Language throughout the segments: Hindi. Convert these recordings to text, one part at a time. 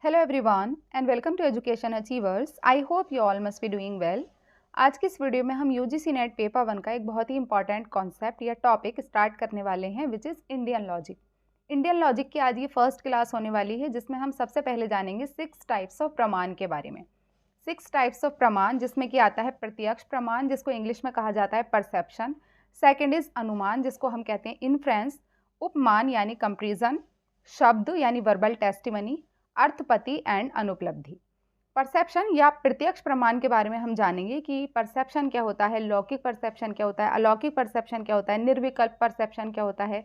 Hello everyone and welcome to Education Achievers. I hope you all must be doing well. आज की इस वीडियो में हम यूजीसी नेट पेपर 1 का एक बहुत ही इंपॉर्टेंट कॉन्सेप्ट या टॉपिक स्टार्ट करने वाले हैं which is Indian logic. Indian logic की आज ये फर्स्ट क्लास होने वाली है जिसमें हम सबसे पहले जानेंगे 6 टाइप्स ऑफ प्रमाण के बारे में। 6 टाइप्स ऑफ प्रमाण जिसमें कि आता है प्रत्यक्ष प्रमाण जिसको इंग्लिश में कहा जाता है परसेप्शन। सेकेंड इज अनुमान जिसको हम कहते हैं इन्फ्रेंस। उपमान यानी कंपेरिजन। शब्द यानी वर्बल टेस्टिमनी। अर्थपति एंड अनुपलब्धि। परसेप्शन या प्रत्यक्ष प्रमाण के बारे में हम जानेंगे कि परसेप्शन क्या होता है, लौकिक परसेप्शन क्या होता है, अलौकिक परसेप्शन क्या होता है, निर्विकल्प परसेप्शन क्या होता है,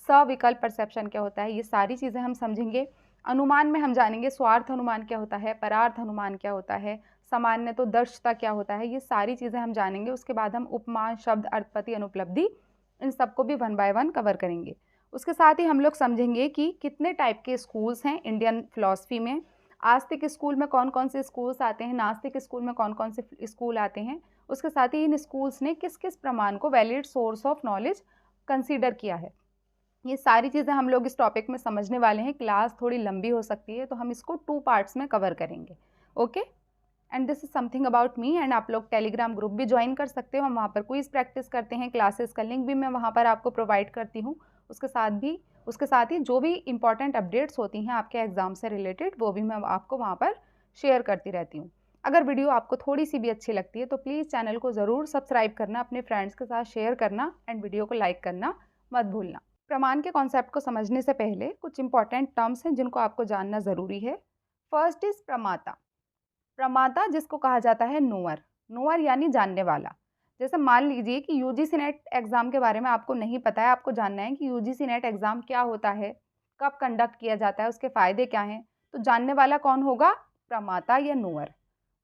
सविकल्प परसेप्शन क्या होता है, ये सारी चीज़ें हम समझेंगे। अनुमान में हम जानेंगे स्वार्थ अनुमान क्या होता है, परार्थ अनुमान क्या होता है, सामान्य तो दर्शता क्या होता है, ये सारी चीज़ें हम जानेंगे। उसके बाद हम उपमान, शब्द, अर्थपति, अनुपलब्धि इन सबको भी 1 बाय 1 कवर करेंगे। उसके साथ ही हम लोग समझेंगे कि कितने टाइप के स्कूल्स हैं इंडियन फिलॉसफी में। आस्तिक स्कूल में कौन कौन से स्कूल्स आते हैं, नास्तिक स्कूल में कौन कौन से स्कूल आते हैं। उसके साथ ही इन स्कूल्स ने किस किस प्रमाण को valid source of knowledge consider किया है। ये सारी चीज़ें हम लोग इस टॉपिक में समझने वाले हैं। क्लास थोड़ी लंबी हो सकती है तो हम इसको 2 पार्ट्स में कवर करेंगे। Okay, and this is something about me. And आप लोग टेलीग्राम ग्रुप भी ज्वाइन कर सकते हो, हम वहाँ पर क्विज प्रैक्टिस करते हैं। क्लासेस का लिंक भी मैं वहाँ पर आपको प्रोवाइड करती हूँ। उसके साथ ही जो भी इंपॉर्टेंट अपडेट्स होती हैं आपके एग्ज़ाम से रिलेटेड वो भी मैं आपको वहाँ पर शेयर करती रहती हूँ। अगर वीडियो आपको थोड़ी सी भी अच्छी लगती है तो प्लीज़ चैनल को ज़रूर सब्सक्राइब करना, अपने फ्रेंड्स के साथ शेयर करना एंड वीडियो को लाइक करना मत भूलना। प्रमाण के कॉन्सेप्ट को समझने से पहले कुछ इंपॉर्टेंट टर्म्स हैं जिनको आपको जानना ज़रूरी है। फर्स्ट इज़ प्रमाता। प्रमाता जिसको कहा जाता है नोअर। नोअर यानी जानने वाला। जैसे मान लीजिए कि यूजीसी नेट एग्ज़ाम के बारे में आपको नहीं पता है, आपको जानना है कि यूजीसी नेट एग्ज़ाम क्या होता है, कब कंडक्ट किया जाता है, उसके फ़ायदे क्या हैं, तो जानने वाला कौन होगा? प्रमाता या नोअर।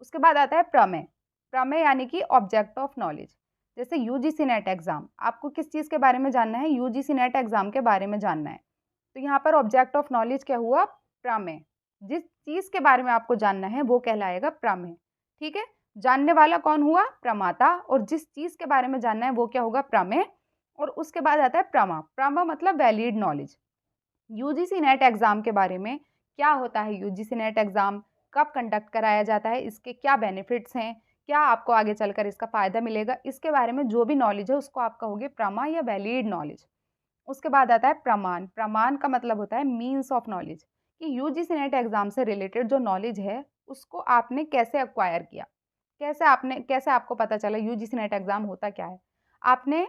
उसके बाद आता है प्रमेय। प्रमेय यानी कि ऑब्जेक्ट ऑफ नॉलेज। जैसे यूजीसी नेट एग्ज़ाम, आपको किस चीज़ के बारे में जानना है? यूजीसी नेट एग्ज़ाम के बारे में जानना है। तो यहाँ पर ऑब्जेक्ट ऑफ नॉलेज क्या हुआ? प्रमेय। जिस चीज़ के बारे में आपको जानना है वो कहलाएगा प्रमेय। ठीक है, जानने वाला कौन हुआ? प्रमाता। और जिस चीज़ के बारे में जानना है वो क्या होगा? प्रमेय। और उसके बाद आता है प्रमा। प्रमा मतलब valid knowledge. UGC net exam के बारे में क्या होता है, यूजीसी नेट एग्ज़ाम कब कंडक्ट कराया जाता है, इसके क्या बेनिफिट्स हैं, क्या आपको आगे चलकर इसका फ़ायदा मिलेगा, इसके बारे में जो भी नॉलेज है उसको आप कहोगे प्रमा या वैलिड नॉलेज। उसके बाद आता है प्रमाण। प्रमाण का मतलब होता है मीन्स ऑफ नॉलेज, कि यूजीसी नेट एग्ज़ाम से रिलेटेड जो नॉलेज है उसको आपने कैसे एक्वायर किया, कैसे आपको पता चला यूजीसी नेट एग्ज़ाम होता क्या है। आपने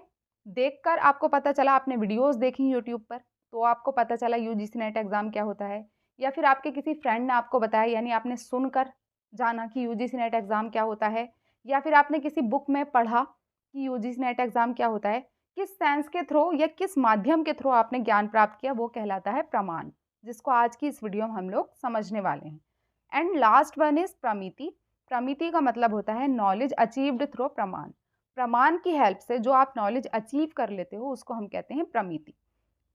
देखकर आपको पता चला, आपने वीडियोज़ देखी यूट्यूब पर तो आपको पता चला यूजीसी नेट एग्ज़ाम क्या होता है, या फिर आपके किसी फ्रेंड ने आपको बताया यानी आपने सुनकर जाना कि यूजीसी नेट एग्ज़ाम क्या होता है, या फिर आपने किसी बुक में पढ़ा कि यूजीसी नेट एग्ज़ाम क्या होता है। किस सेंस के थ्रू या किस माध्यम के थ्रू आपने ज्ञान प्राप्त किया वो कहलाता है प्रमाण, जिसको आज की इस वीडियो में हम लोग समझने वाले हैं। And last one is pramiti. प्रमिति का मतलब होता है नॉलेज अचीव्ड थ्रू प्रमाण। प्रमाण की हेल्प से जो आप नॉलेज अचीव कर लेते हो उसको हम कहते हैं प्रमिति।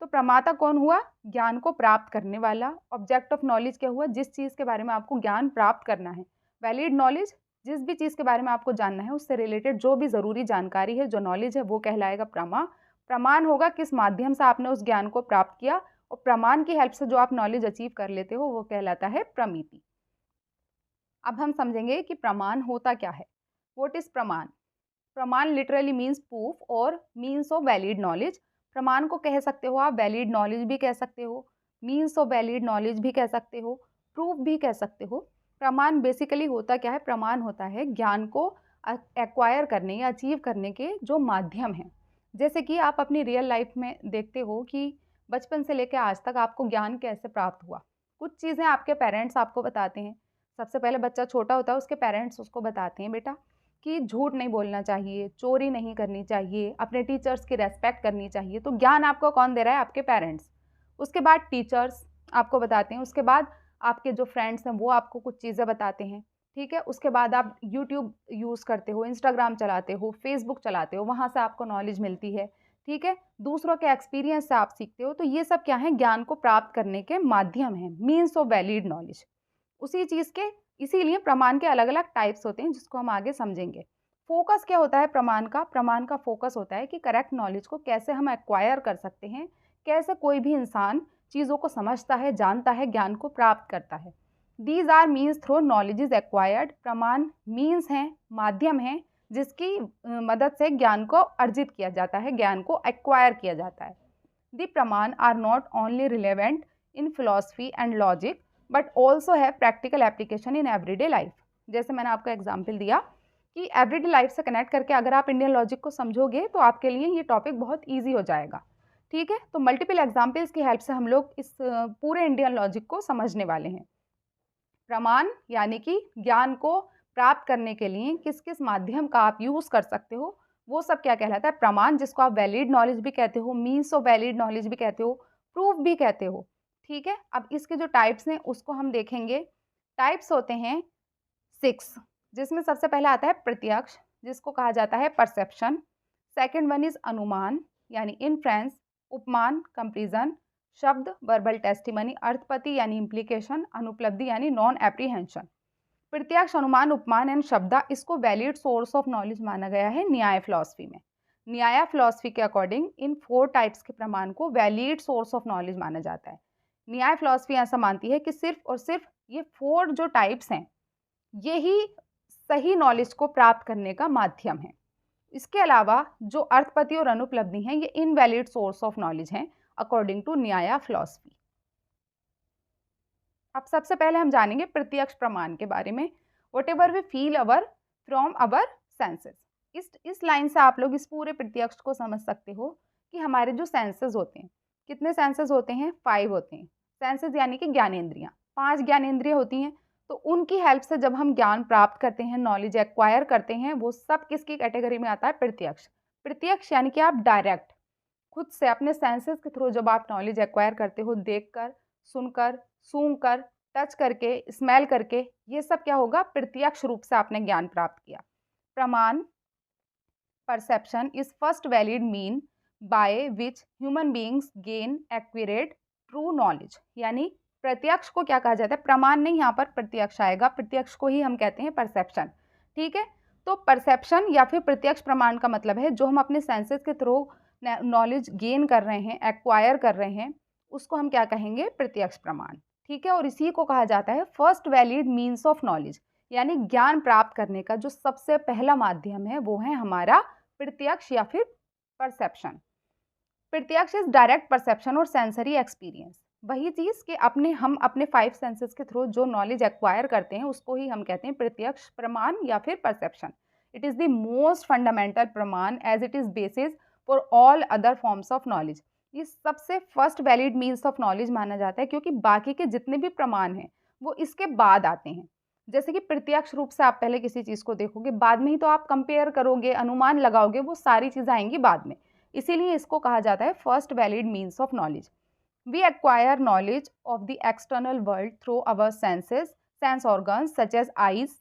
तो प्रमाता कौन हुआ? ज्ञान को प्राप्त करने वाला। ऑब्जेक्ट ऑफ नॉलेज क्या हुआ? जिस चीज़ के बारे में आपको ज्ञान प्राप्त करना है। वैलिड नॉलेज, जिस भी चीज़ के बारे में आपको जानना है उससे रिलेटेड जो भी ज़रूरी जानकारी है, जो नॉलेज है वो कहलाएगा प्रमा। प्रमाण होगा किस माध्यम से आपने उस ज्ञान को प्राप्त किया, और प्रमाण की हेल्प से जो आप नॉलेज अचीव कर लेते हो वो कहलाता है प्रमिति। अब हम समझेंगे कि प्रमाण होता क्या है। व्हाट इज प्रमाण? प्रमाण लिटरली मीन्स प्रूफ और मीन्स ऑफ वैलिड नॉलेज। प्रमाण को कह सकते हो आप वैलिड नॉलेज भी कह सकते हो, मीन्स ऑफ वैलिड नॉलेज भी कह सकते हो, प्रूफ भी कह सकते हो। प्रमाण बेसिकली होता क्या है? प्रमाण होता है ज्ञान को एक्वायर करने या अचीव करने के जो माध्यम हैं। जैसे कि आप अपनी रियल लाइफ में देखते हो कि बचपन से लेकर आज तक आपको ज्ञान कैसे प्राप्त हुआ। कुछ चीज़ें आपके पेरेंट्स आपको बताते हैं। सबसे पहले बच्चा छोटा होता है, उसके पेरेंट्स उसको बताते हैं बेटा कि झूठ नहीं बोलना चाहिए, चोरी नहीं करनी चाहिए, अपने टीचर्स की रेस्पेक्ट करनी चाहिए। तो ज्ञान आपको कौन दे रहा है? आपके पेरेंट्स। उसके बाद टीचर्स आपको बताते हैं, उसके बाद आपके जो फ्रेंड्स हैं वो आपको कुछ चीज़ें बताते हैं। ठीक है, उसके बाद आप यूट्यूब यूज़ करते हो, इंस्टाग्राम चलाते हो, फेसबुक चलाते हो, वहाँ से आपको नॉलेज मिलती है। ठीक है, दूसरों के एक्सपीरियंस से आप सीखते हो। तो ये सब क्या है? ज्ञान को प्राप्त करने के माध्यम हैं, मीन्स ऑफ वैलिड नॉलेज। उसी चीज़ के इसीलिए प्रमाण के अलग अलग टाइप्स होते हैं जिसको हम आगे समझेंगे। फोकस क्या होता है प्रमाण का? प्रमाण का फोकस होता है कि करेक्ट नॉलेज को कैसे हम एक्वायर कर सकते हैं, कैसे कोई भी इंसान चीज़ों को समझता है, जानता है, ज्ञान को प्राप्त करता है। These are means through knowledge is acquired. प्रमाण मीन्स हैं, माध्यम हैं जिसकी मदद से ज्ञान को अर्जित किया जाता है, ज्ञान को एक्वायर किया जाता है। The pramana are not only relevant in philosophy and logic but also have practical application in everyday life. जैसे मैंने आपको एग्जाम्पल दिया कि एवरीडे लाइफ से कनेक्ट करके अगर आप इंडियन लॉजिक को समझोगे तो आपके लिए ये टॉपिक बहुत ईजी हो जाएगा। ठीक है, तो मल्टीपल एग्जाम्पल्स की हेल्प से हम लोग इस पूरे इंडियन लॉजिक को समझने वाले हैं। प्रमाण यानी कि ज्ञान को प्राप्त करने के लिए किस किस माध्यम का आप यूज़ कर सकते हो, वो सब क्या कहलाता है? प्रमाण, जिसको आप वैलिड नॉलेज भी कहते हो, मीन्स ऑफ वैलिड नॉलेज भी कहते हो, प्रूफ भी कहते हो। ठीक है, अब इसके जो टाइप्स हैं उसको हम देखेंगे। टाइप्स होते हैं 6, जिसमें सबसे पहला आता है प्रत्यक्ष, जिसको कहा जाता है परसेप्शन। सेकेंड वन इज अनुमान यानी इनफ्रेंस, उपमान कंपेरिजन, शब्द वर्बल टेस्टिमनी, अर्थपति यानी इम्प्लीकेशन, अनुपलब्धि यानी नॉन एप्रीहेंशन। प्रत्यक्ष, अनुमान, उपमान एंड शब्द, इसको वैलिड सोर्स ऑफ नॉलेज माना गया है न्याय फिलॉसफी में। न्याय फिलॉसफी के अकॉर्डिंग इन 4 टाइप्स के प्रमाण को वैलिड सोर्स ऑफ नॉलेज माना जाता है। न्याय फिलॉसफी ऐसा मानती है कि सिर्फ और सिर्फ ये 4 जो टाइप्स हैं यही सही नॉलेज को प्राप्त करने का माध्यम है। इसके अलावा जो अर्थपति और अनुपलब्धि हैं ये इनवैलिड सोर्स ऑफ नॉलेज हैं अकॉर्डिंग टू न्याय फिलॉसफी। अब सबसे पहले हम जानेंगे प्रत्यक्ष प्रमाण के बारे में। Whatever we feel our from our senses. इस लाइन से आप लोग इस पूरे प्रत्यक्ष को समझ सकते हो कि हमारे जो सेंसेस होते हैं, कितने सेंसेस होते हैं? 5 होते हैं। सेंसेस यानी कि ज्ञानेंद्रियाँ, 5 ज्ञानेंद्रियाँ होती हैं। तो उनकी हेल्प से जब हम ज्ञान प्राप्त करते हैं, नॉलेज एक्वायर करते हैं, वो सब किसकी कैटेगरी में आता है? प्रत्यक्ष। प्रत्यक्ष यानी कि आप डायरेक्ट खुद से अपने सेंसेस के थ्रू जब आप नॉलेज एक्वायर करते हो, देखकर, सुनकर, सूंघकर, टच करके, स्मेल करके, ये सब क्या होगा? प्रत्यक्ष रूप से आपने ज्ञान प्राप्त किया। प्रमाण, perception is first valid mean by which human beings gain accurate true knowledge. यानी प्रत्यक्ष को क्या कहा जाता है? प्रमाण नहीं, यहाँ पर प्रत्यक्ष आएगा। प्रत्यक्ष को ही हम कहते हैं परसेप्शन। ठीक है, तो परसेप्शन या फिर प्रत्यक्ष प्रमाण का मतलब है जो हम अपने सेंसेस के थ्रू नॉलेज गेन कर रहे हैं, एक्वायर कर रहे हैं, उसको हम क्या कहेंगे? प्रत्यक्ष प्रमाण। ठीक है, और इसी को कहा जाता है first valid means of knowledge. यानी ज्ञान प्राप्त करने का जो सबसे पहला माध्यम है वो है हमारा प्रत्यक्ष या फिर परसेप्शन। प्रत्यक्ष इज डायरेक्ट परसेप्शन और सेंसरी एक्सपीरियंस। वही चीज़ कि हम अपने 5 सेंसेस के थ्रू जो नॉलेज एक्वायर करते हैं उसको ही हम कहते हैं प्रत्यक्ष प्रमाण या फिर perception. It is the most fundamental pramana as it is basis for all other forms of knowledge. ये सबसे first valid means of knowledge माना जाता है क्योंकि बाकी के जितने भी प्रमाण हैं वो इसके बाद आते हैं। जैसे कि प्रत्यक्ष रूप से आप पहले किसी चीज़ को देखोगे, बाद में ही तो आप कंपेयर करोगे, अनुमान लगाओगे, वो सारी चीज़ें आएंगी बाद में। इसीलिए इसको कहा जाता है first valid means of knowledge. We acquire knowledge of the external world through our senses, sense organs such as eyes,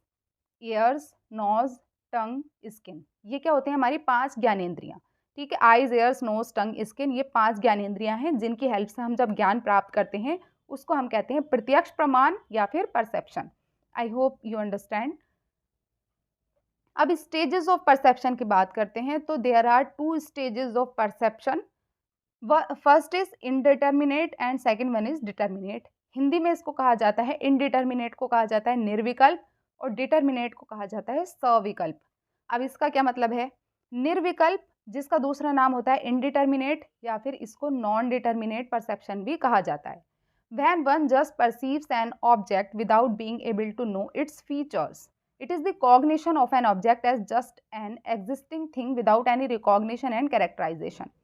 ears, nose, tongue, skin. ये क्या होते हैं? हमारी 5 ज्ञानेंद्रियाँ। ठीक है, eyes, ears, nose, tongue, skin, ये 5 ज्ञानेंद्रियाँ हैं जिनकी हेल्प से हम जब ज्ञान प्राप्त करते हैं उसको हम कहते हैं प्रत्यक्ष प्रमाण या फिर perception. I hope you understand. अब स्टेजेस ऑफ परसेप्शन की बात करते हैं तो there are 2 stages of perception. First is indeterminate and second one is determinate. Hindi में इसको कहा जाता है, इनडिटर्मिनेट को कहा जाता है निर्विकल्प और डिटर्मिनेट को कहा जाता है सविकल्प। अब इसका क्या मतलब है? निर्विकल्प, जिसका दूसरा नाम होता है इनडिटर्मिनेट, या फिर इसको नॉन डिटर्मिनेट परसेप्शन भी कहा जाता है। When one just perceives an object without being able to know its features, it is the cognition of an object as just an existing thing without any recognition and characterization.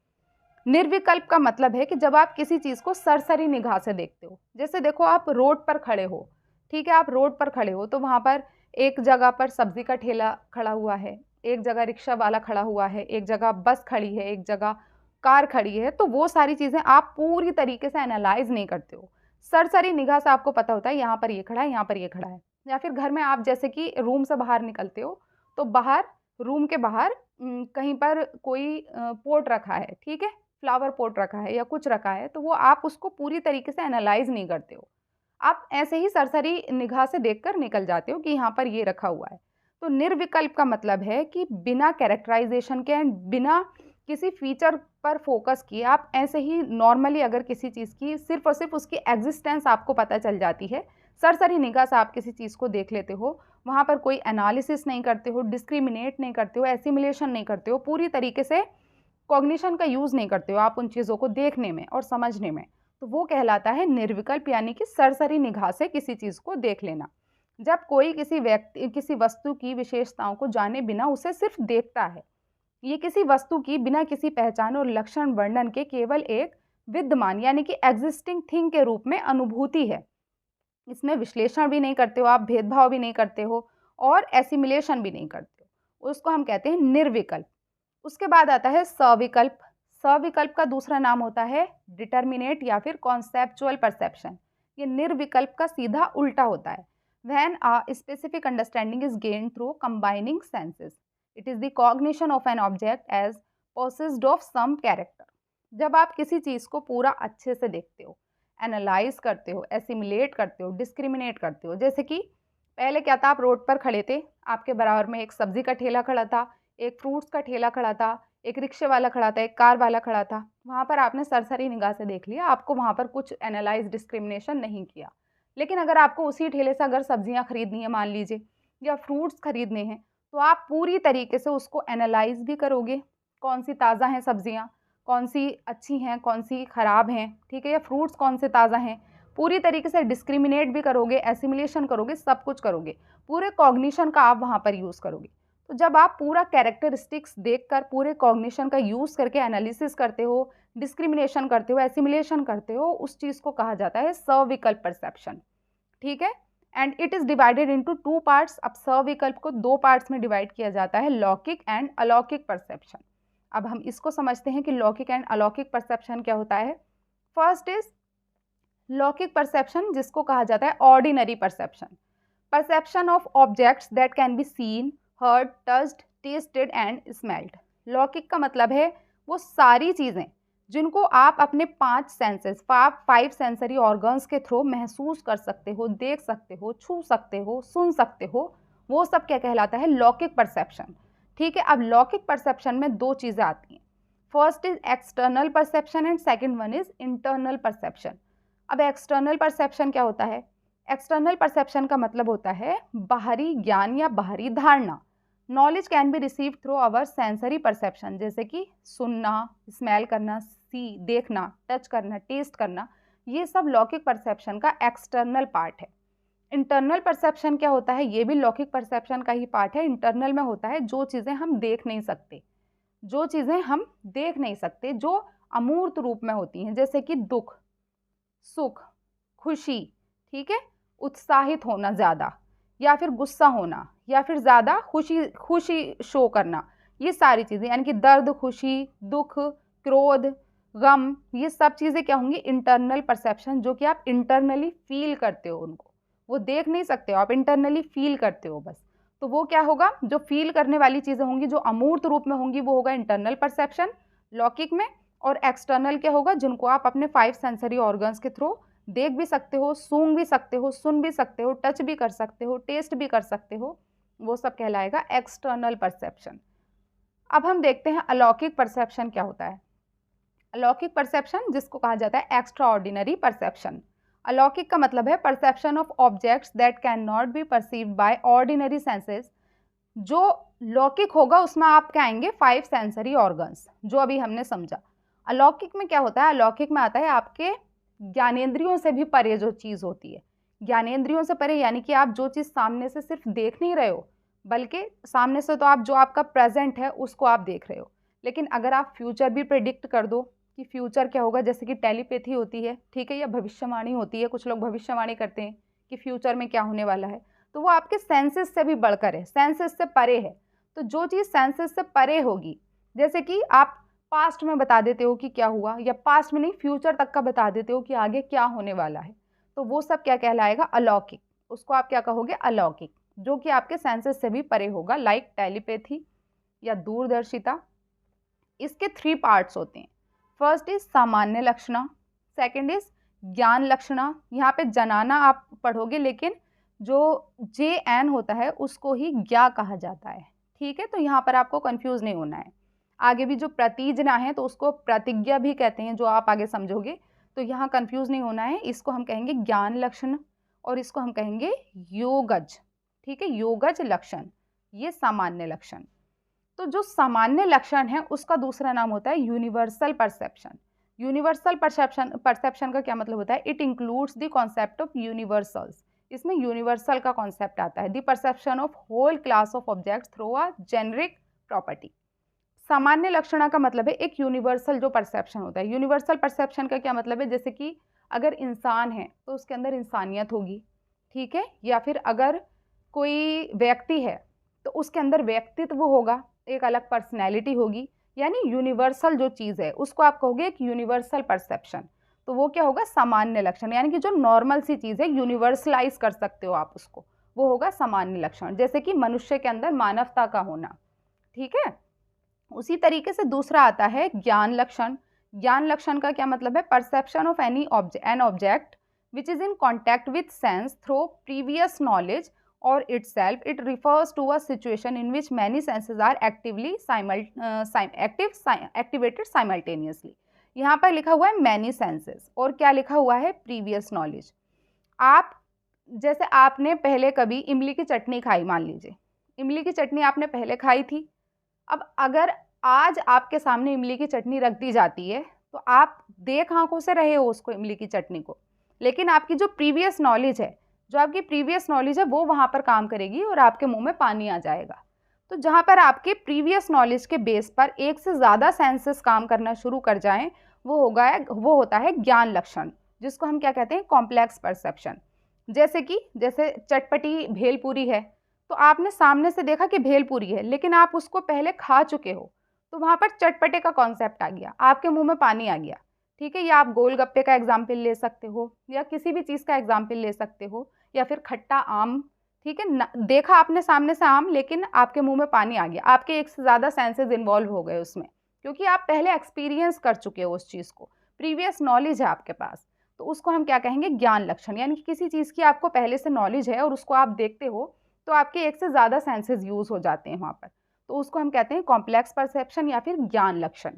निर्विकल्प का मतलब है कि जब आप किसी चीज़ को सरसरी निगाह से देखते हो, जैसे देखो आप रोड पर खड़े हो, ठीक है, आप रोड पर खड़े हो तो वहाँ पर एक जगह पर सब्जी का ठेला खड़ा हुआ है, एक जगह रिक्शा वाला खड़ा हुआ है, एक जगह बस खड़ी है, एक जगह कार खड़ी है, तो वो सारी चीज़ें आप पूरी तरीके से एनालाइज नहीं करते हो। सरसरी निगाह से आपको पता होता है यहाँ पर ये खड़ा है, यहाँ पर ये खड़ा है। या फिर घर में आप जैसे कि रूम से बाहर निकलते हो तो बाहर, रूम के बाहर कहीं पर कोई पोट रखा है, ठीक है, फ्लावर पॉट रखा है या कुछ रखा है, तो वो आप उसको पूरी तरीके से एनालाइज नहीं करते हो, आप ऐसे ही सरसरी निगाह से देखकर निकल जाते हो कि यहाँ पर ये रखा हुआ है। तो निर्विकल्प का मतलब है कि बिना कैरेक्टराइजेशन के एंड बिना किसी फीचर पर फोकस किए आप ऐसे ही नॉर्मली अगर किसी चीज़ की सिर्फ और सिर्फ उसकी एग्जिस्टेंस आपको पता चल जाती है, सरसरी निगाह से आप किसी चीज़ को देख लेते हो, वहाँ पर कोई एनालिसिस नहीं करते हो, डिस्क्रिमिनेट नहीं करते हो, एसिमिलेशन नहीं करते हो, पूरी तरीके से कॉग्निशन का यूज़ नहीं करते हो आप उन चीज़ों को देखने में और समझने में, तो वो कहलाता है निर्विकल्प, यानी कि सरसरी निगाह से किसी चीज़ को देख लेना। जब कोई किसी वस्तु की विशेषताओं को जाने बिना उसे सिर्फ देखता है, ये किसी वस्तु की बिना किसी पहचान और लक्षण वर्णन के केवल एक विद्यमान यानी कि एग्जिस्टिंग थिंग के रूप में अनुभूति है। इसमें विश्लेषण भी नहीं करते हो आप, भेदभाव भी नहीं करते हो और एसिमिलेशन भी नहीं करते हो, उसको हम कहते हैं निर्विकल्प। उसके बाद आता है सविकल्प। सविकल्प का दूसरा नाम होता है डिटर्मिनेट या फिर कॉन्सेप्चुअल परसेप्शन। ये निर्विकल्प का सीधा उल्टा होता है। When a specific understanding is gained through combining senses, it is the cognition of an object as possessed of some character. जब आप किसी चीज़ को पूरा अच्छे से देखते हो, एनालाइज करते हो, एसिमुलेट करते हो, डिस्क्रिमिनेट करते हो, जैसे कि पहले क्या था, आप रोड पर खड़े थे, आपके बराबर में एक सब्जी का ठेला खड़ा था, एक फ्रूट्स का ठेला खड़ा था, एक रिक्शे वाला खड़ा था, एक कार वाला खड़ा था। वहाँ पर आपने सरसरी निगाह से देख लिया, आपको वहाँ पर कुछ एनालाइज डिस्क्रिमिनेशन नहीं किया। लेकिन अगर आपको उसी ठेले से अगर सब्जियाँ खरीदनी है मान लीजिए, या फ्रूट्स खरीदने हैं, तो आप पूरी तरीके से उसको एनालाइज भी करोगे, कौन सी ताज़ा हैं सब्जियाँ, कौन सी अच्छी हैं, कौन सी ख़राब हैं, ठीक है, या फ्रूट्स कौन से ताज़ा हैं, पूरी तरीके से डिस्क्रिमिनेट भी करोगे, एसिमुलेशन करोगे, सब कुछ करोगे, पूरे कॉग्निशन का आप वहाँ पर यूज़ करोगे। तो जब आप पूरा कैरेक्टरिस्टिक्स देखकर पूरे कॉग्निशन का यूज़ करके एनालिसिस करते हो, डिस्क्रिमिनेशन करते हो, एसिमुलेशन करते हो, उस चीज़ को कहा जाता है सविकल्प परसेप्शन, ठीक है। And it is divided into 2 parts. अब सविकल्प को 2 पार्ट्स में डिवाइड किया जाता है, लौकिक एंड अलौकिक परसेप्शन। अब हम इसको समझते हैं कि लौकिक एंड अलौकिक परसेप्शन क्या होता है। फर्स्ट इज लौकिक परसेप्शन, जिसको कहा जाता है ordinary perception. Perception of objects that can be seen, heard, touched, tested and smelled. लौकिक का मतलब है वो सारी चीज़ें जिनको आप अपने 5 सेंसेस, 5 सेंसरी ऑर्गन्स के थ्रू महसूस कर सकते हो, देख सकते हो, छू सकते हो, सुन सकते हो, वो सब क्या कहलाता है, लौकिक परसेप्शन, ठीक है। अब लौकिक परसेप्शन में 2 चीज़ें आती हैं। First is external perception and second one is internal perception. अब एक्सटर्नल परसेप्शन क्या होता है। एक्सटर्नल परसेप्शन का मतलब होता है बाहरी ज्ञान या बाहरी धारणा। Knowledge can be receive through our sensory perception, जैसे कि सुनना, स्मेल करना, देखना, टच करना, टेस्ट करना, ये सब लौकिक परसेप्शन का एक्सटर्नल पार्ट है। इंटरनल परसेप्शन क्या होता है, ये भी लौकिक परसेप्शन का ही पार्ट है। इंटरनल में होता है जो चीज़ें हम देख नहीं सकते, जो चीज़ें हम देख नहीं सकते, जो अमूर्त रूप में होती हैं, जैसे कि दुख, सुख, खुशी, ठीक है, उत्साहित होना ज़्यादा, या फिर गुस्सा होना, या फिर ज़्यादा खुशी शो करना, ये सारी चीज़ें, यानी कि दर्द, खुशी, दुख, क्रोध, गम, ये सब चीज़ें क्या होंगी, इंटरनल परसेप्शन, जो कि आप इंटरनली फील करते हो उनको, वो देख नहीं सकते हो, आप इंटरनली फील करते हो बस। तो वो क्या होगा, जो फील करने वाली चीज़ें होंगी, जो अमूर्त रूप में होंगी, वो होगा इंटरनल परसेप्शन लौकिक में। और एक्सटर्नल क्या होगा, जिनको आप अपने 5 सेंसरी ऑर्गन्स के थ्रू देख भी सकते हो, सूंघ भी सकते हो, सुन भी सकते हो, टच भी कर सकते हो, टेस्ट भी कर सकते हो, वो सब कहलाएगा एक्सटर्नल परसेप्शन। अब हम देखते हैं अलौकिक परसेप्शन क्या होता है। अलौकिक परसेप्शन, जिसको कहा जाता है एक्स्ट्रा ऑर्डिनरी परसेप्शन। अलौकिक का मतलब है perception of objects that can not be perceived by ordinary senses. जो लौकिक होगा उसमें आप क्या आएंगे, 5 सेंसरी ऑर्गन्स, जो अभी हमने समझा। अलौकिक में क्या होता है, अलौकिक में आता है आपके ज्ञानेंद्रियों से भी परे जो चीज़ होती है। ज्ञानेंद्रियों से परे यानी कि आप जो चीज़ सामने से सिर्फ देख नहीं रहे हो, बल्कि सामने से तो आप जो आपका प्रेजेंट है उसको आप देख रहे हो, लेकिन अगर आप फ्यूचर भी प्रेडिक्ट कर दो कि फ्यूचर क्या होगा, जैसे कि टेलीपैथी होती है, ठीक है, या भविष्यवाणी होती है, कुछ लोग भविष्यवाणी करते हैं कि फ्यूचर में क्या होने वाला है, तो वो आपके सेंसेस से भी बढ़कर है, सेंसेस से परे है। तो जो चीज़ सेंसेस से परे होगी, जैसे कि आप पास्ट में बता देते हो कि क्या हुआ, या पास्ट में नहीं फ्यूचर तक का बता देते हो कि आगे क्या होने वाला है, तो वो सब क्या कहलाएगा, अलौकिक। उसको आप क्या कहोगे, अलौकिक, जो कि आपके सेंसेस से भी परे होगा, लाइक टेलीपैथी या दूरदर्शिता। इसके 3 पार्ट्स होते हैं। फर्स्ट इज सामान्य लक्षणा, सेकंड इज ज्ञान लक्षणा, यहाँ पे जनाना आप पढ़ोगे, लेकिन जो JN होता है उसको ही ज्ञा कहा जाता है, ठीक है, तो यहाँ पर आपको कंफ्यूज नहीं होना है। आगे भी जो प्रतिजना है तो उसको प्रतिज्ञा भी कहते हैं, जो आप आगे समझोगे, तो यहाँ कंफ्यूज नहीं होना है, इसको हम कहेंगे ज्ञान लक्षण। और इसको हम कहेंगे योगज। ठीक है, योगज लक्षण, ये सामान्य लक्षण। तो जो सामान्य लक्षण है उसका दूसरा नाम होता है यूनिवर्सल परसेप्शन। यूनिवर्सल परसेप्शन का क्या मतलब होता है? It includes the concept of universals. इसमें यूनिवर्सल का कॉन्सेप्ट आता है। The perception of whole class of objects through a generic property. सामान्य लक्षण का मतलब है एक यूनिवर्सल जो परसेप्शन होता है। यूनिवर्सल परसेप्शन का क्या मतलब है? जैसे कि अगर इंसान है तो उसके अंदर इंसानियत होगी, ठीक है, या फिर अगर कोई व्यक्ति है तो उसके अंदर व्यक्तित्व होगा, एक अलग पर्सनैलिटी होगी, यानी यूनिवर्सल जो चीज़ है उसको आप कहोगे एक यूनिवर्सल परसेप्शन। तो वो क्या होगा? सामान्य लक्षण, यानी कि जो नॉर्मल सी चीज़ है, यूनिवर्सलाइज कर सकते हो आप उसको, वो होगा सामान्य लक्षण। जैसे कि मनुष्य के अंदर मानवता का होना, ठीक है। उसी तरीके से दूसरा आता है ज्ञान लक्षण। ज्ञान लक्षण का क्या मतलब है? Perception of an object which is in contact with sense through previous knowledge or itself. It refers to a situation in which many senses are activated simultaneously. यहाँ पर लिखा हुआ है many senses और क्या लिखा हुआ है? previous knowledge. आप जैसे आपने पहले कभी इमली की चटनी खाई, मान लीजिए इमली की चटनी आपने पहले खाई थी। अब अगर आज आपके सामने इमली की चटनी रख दी जाती है तो आप देख आंखों से रहे हो उसको, इमली की चटनी को, लेकिन आपकी जो प्रीवियस नॉलेज है, वो वहाँ पर काम करेगी और आपके मुंह में पानी आ जाएगा। तो जहाँ पर आपके प्रीवियस नॉलेज के बेस पर एक से ज़्यादा सेंसेस काम करना शुरू कर जाएं, वो होता है ज्ञान लक्षण, जिसको हम क्या कहते हैं? Complex perception. जैसे चटपटी भेलपूरी है, तो आपने सामने से देखा कि भेलपूरी है, लेकिन आप उसको पहले खा चुके हो, तो वहाँ पर चटपटे का कॉन्सेप्ट आ गया, आपके मुंह में पानी आ गया, ठीक है। या आप गोलगप्पे का एग्जाम्पल ले सकते हो, या किसी भी चीज़ का एग्जाम्पल ले सकते हो, या फिर खट्टा आम, ठीक है। देखा आपने सामने से आम, लेकिन आपके मुंह में पानी आ गया, आपके एक से ज़्यादा सेंसेस इन्वॉल्व हो गए उसमें, क्योंकि आप पहले एक्सपीरियंस कर चुके हो उस चीज़ को, प्रीवियस नॉलेज है आपके पास। तो उसको हम क्या कहेंगे? ज्ञान लक्षण। यानी कि किसी चीज़ की आपको पहले से नॉलेज है और उसको आप देखते हो, तो आपके एक से ज़्यादा सेंसेस यूज़ हो जाते हैं वहाँ पर, तो उसको हम कहते हैं कॉम्प्लेक्स परसेप्शन या फिर ज्ञान लक्षण।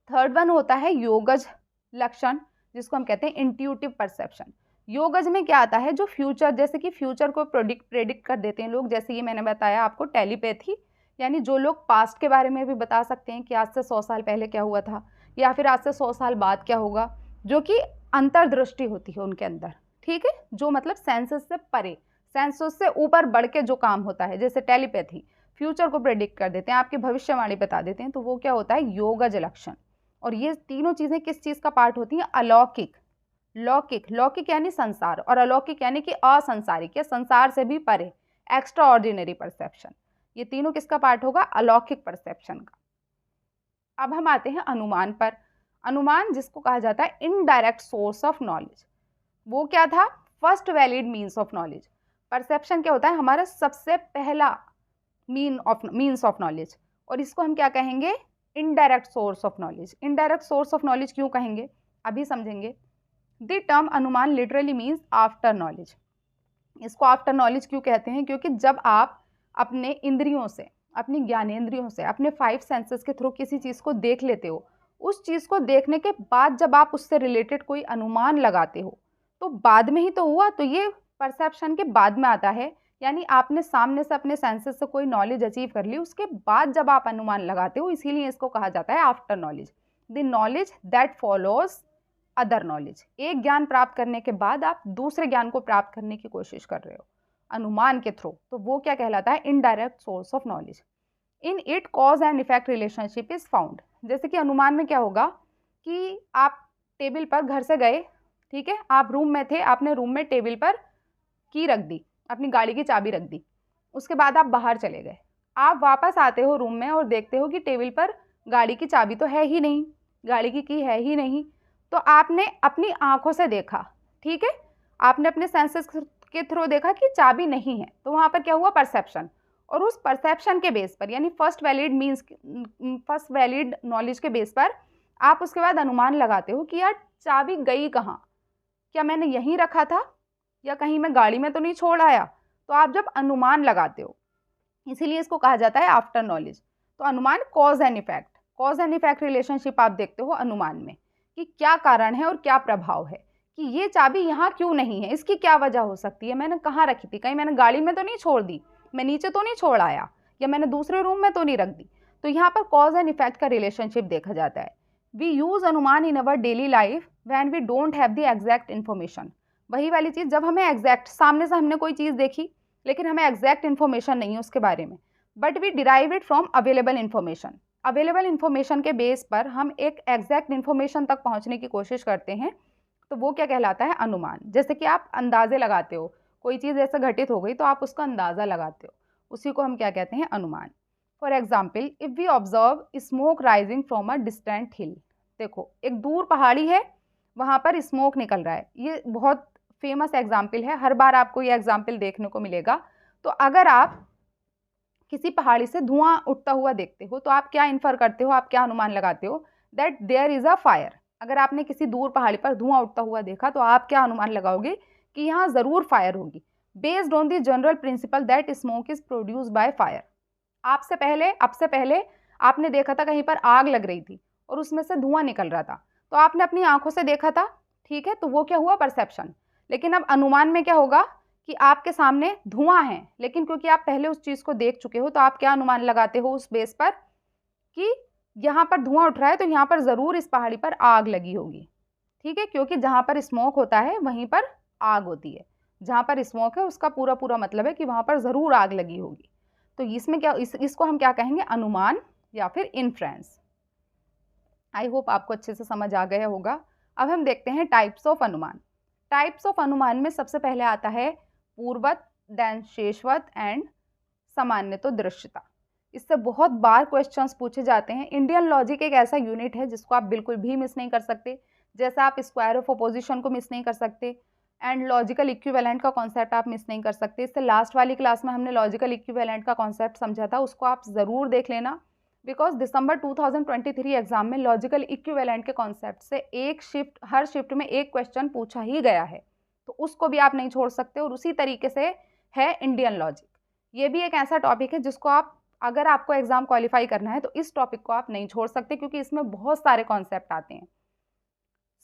थर्ड वन होता है योगज लक्षण, जिसको हम कहते हैं इंट्यूटिव परसेप्शन। योगज में क्या आता है? जो फ्यूचर, जैसे कि फ्यूचर को प्रेडिक्ट कर देते हैं लोग, जैसे ये मैंने बताया आपको टेलीपैथी, यानी जो लोग पास्ट के बारे में भी बता सकते हैं कि आज से 100 साल पहले क्या हुआ था, या फिर आज से 100 साल बाद क्या होगा, जो कि अंतर्दृष्टि होती है उनके अंदर, ठीक है, जो मतलब सेंसेस से परे, सेंसेस से ऊपर बढ़ के जो काम होता है, जैसे टेलीपैथी, फ्यूचर को प्रेडिक्ट कर देते हैं, आपकी भविष्यवाणी बता देते हैं, तो वो क्या होता है? योगज लक्षण। और ये तीनों चीज़ें किस चीज़ का पार्ट होती हैं? अलौकिक, लौकिक यानी संसार, और अलौकिक यानी कि असंसारिक या संसार से भी परे, एक्स्ट्रा ऑर्डिनरी परसेप्शन। ये तीनों किसका पार्ट होगा? अलौकिक परसेप्शन का। अब हम आते हैं अनुमान पर। अनुमान जिसको कहा जाता है इनडायरेक्ट सोर्स ऑफ नॉलेज, वो क्या था? First valid means of knowledge. Perception क्या होता है? हमारा सबसे पहला मीन्स ऑफ नॉलेज, और इसको हम क्या कहेंगे? Indirect source of knowledge. Indirect source of knowledge क्यों कहेंगे, अभी समझेंगे। द टर्म अनुमान लिटरली मीन्स आफ्टर नॉलेज। इसको आफ्टर नॉलेज क्यों कहते हैं? क्योंकि जब आप अपने इंद्रियों से, अपनी ज्ञानेंद्रियों से, अपने 5 सेंसेस के थ्रू किसी चीज़ को देख लेते हो, उस चीज़ को देखने के बाद जब आप उससे रिलेटेड कोई अनुमान लगाते हो, तो बाद में ही तो हुआ, तो ये परसेप्शन के बाद में आता है। यानी आपने सामने से अपने सेंसेस से कोई नॉलेज अचीव कर ली, उसके बाद जब आप अनुमान लगाते हो, इसीलिए इसको कहा जाता है after knowledge. The knowledge that follows other knowledge. एक ज्ञान प्राप्त करने के बाद आप दूसरे ज्ञान को प्राप्त करने की कोशिश कर रहे हो अनुमान के थ्रू, तो वो क्या कहलाता है? Indirect source of knowledge. In it cause and effect relationship is found. जैसे कि अनुमान में क्या होगा कि आप टेबल पर घर से गए, ठीक है, आप रूम में थे, आपने रूम में टेबल पर की रख दी, अपनी गाड़ी की चाबी रख दी, उसके बाद आप बाहर चले गए, आप वापस आते हो रूम में और देखते हो कि टेबल पर गाड़ी की चाबी तो है ही नहीं, गाड़ी की है ही नहीं, तो आपने अपनी आंखों से देखा, ठीक है, आपने अपने सेंसेस के थ्रू देखा कि चाबी नहीं है, तो वहाँ पर क्या हुआ? परसेप्शन। और उस परसेप्शन के बेस पर, यानी फर्स्ट वैलिड नॉलेज के बेस पर आप उसके बाद अनुमान लगाते हो कि यार चाबी गई कहाँ, क्या मैंने यहीं रखा था, या कहीं मैं गाड़ी में तो नहीं छोड़ आया। तो आप जब अनुमान लगाते हो, इसीलिए इसको कहा जाता है आफ्टर नॉलेज। तो अनुमान कॉज एंड इफेक्ट रिलेशनशिप आप देखते हो अनुमान में कि क्या कारण है और क्या प्रभाव है, कि ये चाबी यहाँ क्यों नहीं है, इसकी क्या वजह हो सकती है, मैंने कहाँ रखी थी, कहीं मैंने गाड़ी में तो नहीं छोड़ दी, मैं नीचे तो नहीं छोड़ आया, या मैंने दूसरे रूम में तो नहीं रख दी। तो यहाँ पर कॉज एंड इफेक्ट का रिलेशनशिप देखा जाता है। We use anumana in our daily life when we don't have the exact information. वही वाली चीज़, जब हमें एग्जैक्ट सामने से हमने कोई चीज़ देखी लेकिन हमें एग्जैक्ट इन्फॉर्मेशन नहीं है उसके बारे में, but we derive it from available information. Available information के बेस पर हम एक एग्जैक्ट इन्फॉर्मेशन तक पहुंचने की कोशिश करते हैं, तो वो क्या कहलाता है, अनुमान। जैसे कि आप अंदाजे लगाते हो, कोई चीज़ ऐसे घटित हो गई तो आप उसका अंदाज़ा लगाते हो, उसी को हम क्या कहते हैं, अनुमान। For example, if we observe smoke rising from a distant hill. देखो एक दूर पहाड़ी है, वहाँ पर स्मोक निकल रहा है, ये बहुत फेमस एग्जाम्पल है, हर बार आपको ये एग्जाम्पल देखने को मिलेगा। तो अगर आप किसी पहाड़ी से धुआं उठता हुआ देखते हो तो आप क्या इन्फर करते हो, आप क्या अनुमान लगाते हो, that there is a fire. अगर आपने किसी दूर पहाड़ी पर धुआं उठता हुआ देखा तो आप क्या अनुमान लगाओगे कि यहाँ ज़रूर फायर होगी, based on the general principle that smoke is produce by fire. आपसे पहले आपने देखा था कहीं पर आग लग रही थी और उसमें से धुआं निकल रहा था, तो आपने अपनी आंखों से देखा था, ठीक है, तो वो क्या हुआ, परसेप्शन। लेकिन अब अनुमान में क्या होगा कि आपके सामने धुआं है, लेकिन क्योंकि आप पहले उस चीज़ को देख चुके हो तो आप क्या अनुमान लगाते हो उस बेस पर कि यहाँ पर धुआं उठ रहा है तो यहाँ पर ज़रूर इस पहाड़ी पर आग लगी होगी, ठीक है, क्योंकि जहाँ पर स्मोक होता है वहीं पर आग होती है, जहाँ पर स्मोक है उसका पूरा मतलब है कि वहाँ पर ज़रूर आग लगी होगी। तो इसमें क्या, इसको हम क्या कहेंगे, अनुमान या फिर इन्फ्रेंस। आई होप आपको अच्छे से समझ आ गया होगा। अब हम देखते हैं टाइप्स ऑफ अनुमान। टाइप्स ऑफ अनुमान में सबसे पहले आता है पूर्वत, देन शेषवत एंड सामान्य तो दृश्यता। इससे बहुत बार क्वेश्चंस पूछे जाते हैं। इंडियन लॉजिक एक ऐसा यूनिट है जिसको आप बिल्कुल भी मिस नहीं कर सकते, जैसे आप स्क्वायर ऑफ अपोजिशन को मिस नहीं कर सकते एंड लॉजिकल इक्विवेलेंट का कॉन्सेप्ट आप मिस नहीं कर सकते। इससे लास्ट वाली क्लास में हमने लॉजिकल इक्विवेलेंट का कॉन्सेप्ट समझा था, उसको आप ज़रूर देख लेना, बिकॉज दिसंबर 2023 एग्जाम में लॉजिकल इक्विवेलेंट के कॉन्सेप्ट से हर शिफ्ट में एक क्वेश्चन पूछा ही गया है, तो उसको भी आप नहीं छोड़ सकते। और उसी तरीके से है इंडियन लॉजिक, ये भी एक ऐसा टॉपिक है जिसको आप, अगर आपको एग्जाम क्वालिफाई करना है तो इस टॉपिक को आप नहीं छोड़ सकते, क्योंकि इसमें बहुत सारे कॉन्सेप्ट आते हैं।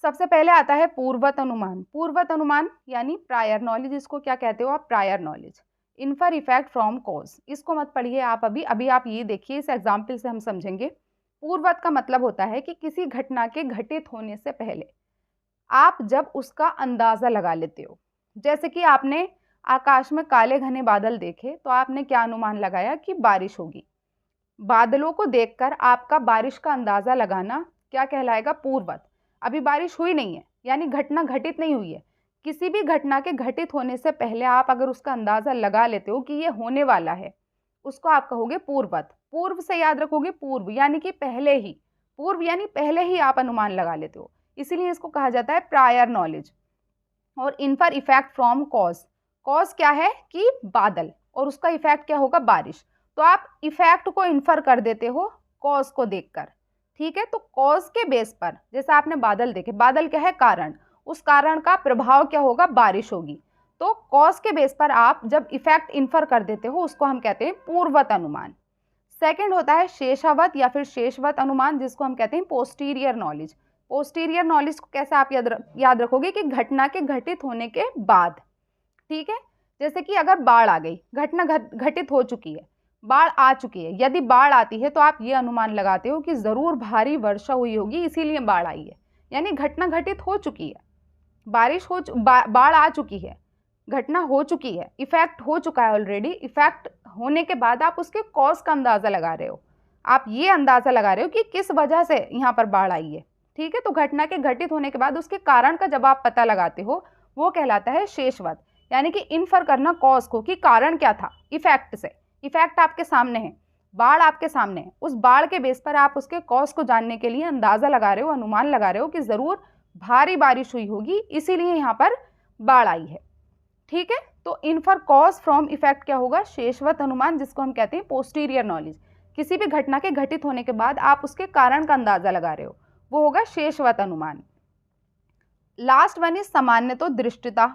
सबसे पहले आता है पूर्वत अनुमान। पूर्वत अनुमान यानी प्रायर नॉलेज, इसको क्या कहते हो आप, prior knowledge. Infer effect from cause, इसको मत पढ़िए आप अभी आप ये देखिए, इस एग्जाम्पल से हम समझेंगे। पूर्वत का मतलब होता है कि किसी घटना के घटित होने से पहले आप जब उसका अंदाज़ा लगा लेते हो। जैसे कि आपने आकाश में काले घने बादल देखे तो आपने क्या अनुमान लगाया कि बारिश होगी। बादलों को देखकर आपका बारिश का अंदाज़ा लगाना क्या कहलाएगा, पूर्वत। अभी बारिश हुई नहीं है, यानी घटना घटित नहीं हुई है। किसी भी घटना के घटित होने से पहले आप अगर उसका अंदाज़ा लगा लेते हो कि ये होने वाला है, उसको आप कहोगे पूर्वत। पूर्व से याद रखोगे, पूर्व यानी कि पहले ही, पूर्व यानी पहले ही आप अनुमान लगा लेते हो, इसीलिए इसको कहा जाता है प्रायर नॉलेज। और infer effect from cause, cause क्या है कि बादल, और उसका इफेक्ट क्या होगा, बारिश। तो आप इफेक्ट को इन्फर कर देते हो कॉज को देखकर, ठीक है। तो कॉज के बेस पर, जैसे आपने बादल देखे, बादल क्या है, कारण, उस कारण का प्रभाव क्या होगा, बारिश होगी। तो कॉज के बेस पर आप जब इफेक्ट इन्फर कर देते हो उसको हम कहते हैं पूर्वत अनुमान। सेकंड होता है शेषावत या फिर शेषवत अनुमान, जिसको हम कहते हैं पोस्टीरियर नॉलेज। पोस्टीरियर नॉलेज को कैसे आप याद रखोगे कि घटना के घटित होने के बाद, ठीक है। जैसे कि अगर बाढ़ आ गई, घटना घटित हो चुकी है, बाढ़ आ चुकी है, यदि बाढ़ आती है तो आप ये अनुमान लगाते हो कि ज़रूर भारी वर्षा हुई होगी इसीलिए बाढ़ आई है, यानी घटना घटित हो चुकी है, बाढ़ आ चुकी है, घटना हो चुकी है, इफेक्ट हो चुका है ऑलरेडी। इफेक्ट होने के बाद आप उसके कॉज का अंदाज़ा लगा रहे हो, आप ये अंदाज़ा लगा रहे हो कि किस वजह से यहाँ पर बाढ़ आई है, ठीक है। तो घटना के घटित होने के बाद उसके कारण का जब आप पता लगाते हो वो कहलाता है शेषवत, यानी कि इन्फर करना कॉज को कि कारण क्या था इफेक्ट से। इफेक्ट आपके सामने है, बाढ़ आपके सामने है, उस बाढ़ के बेस पर आप उसके कॉज को जानने के लिए अंदाज़ा लगा रहे हो, अनुमान लगा रहे हो कि ज़रूर भारी बारिश हुई होगी इसीलिए यहाँ पर बाढ़ आई है, ठीक है। तो इन्फर कॉज फ्रॉम इफेक्ट क्या होगा, शेषवत अनुमान, जिसको हम कहते हैं पोस्टीरियर नॉलेज। किसी भी घटना के घटित होने के बाद आप उसके कारण का अंदाज़ा लगा रहे हो, वो होगा शेषवत अनुमान। लास्ट वन इज सामान्य तो दृष्टता।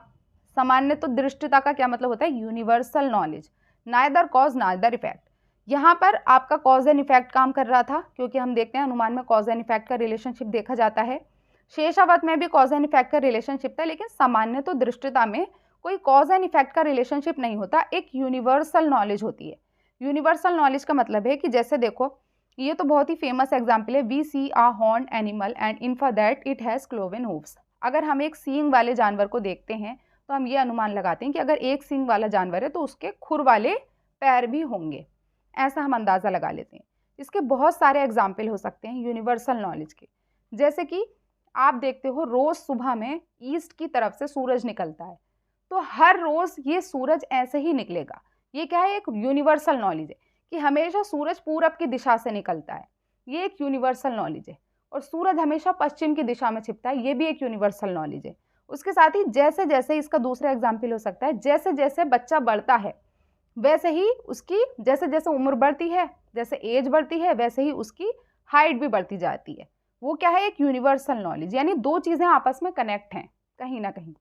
सामान्य तो दृष्टता का क्या मतलब होता है, universal knowledge, neither cause neither effect. यहाँ पर आपका कॉज एंड इफेक्ट काम कर रहा था, क्योंकि हम देखते हैं अनुमान में कॉज एंड इफेक्ट का रिलेशनशिप देखा जाता है। शेषावत में भी कॉज एंड इफेक्ट का रिलेशनशिप था, लेकिन सामान्य तो दृष्टता में कोई कॉज एंड इफेक्ट का रिलेशनशिप नहीं होता, एक यूनिवर्सल नॉलेज होती है। यूनिवर्सल नॉलेज का मतलब है कि जैसे देखो, ये तो बहुत ही फेमस एग्जाम्पल है, we see a horn animal and infer that it has cloven hooves. अगर हम एक सींग वाले जानवर को देखते हैं तो हम ये अनुमान लगाते हैं कि अगर एक सींग वाला जानवर है तो उसके खुर वाले पैर भी होंगे, ऐसा हम अंदाज़ा लगा लेते हैं। इसके बहुत सारे एग्जाम्पल हो सकते हैं यूनिवर्सल नॉलेज के, जैसे कि आप देखते हो रोज़ सुबह में ईस्ट की तरफ से सूरज निकलता है, तो हर रोज़ ये सूरज ऐसे ही निकलेगा। ये क्या है, एक यूनिवर्सल नॉलेज है कि हमेशा सूरज पूरब की दिशा से निकलता है, ये एक यूनिवर्सल नॉलेज है। और सूरज हमेशा पश्चिम की दिशा में छिपता है, ये भी एक यूनिवर्सल नॉलेज है। उसके साथ ही जैसे जैसे, इसका दूसरा एग्जाम्पल हो सकता है, जैसे जैसे बच्चा बढ़ता है वैसे ही उसकी, जैसे जैसे उम्र बढ़ती है, जैसे एज बढ़ती है, वैसे ही उसकी हाइट भी बढ़ती जाती है। वो क्या है, एक यूनिवर्सल नॉलेज, यानी दो चीज़ें आपस में कनेक्ट हैं कहीं ना कहीं।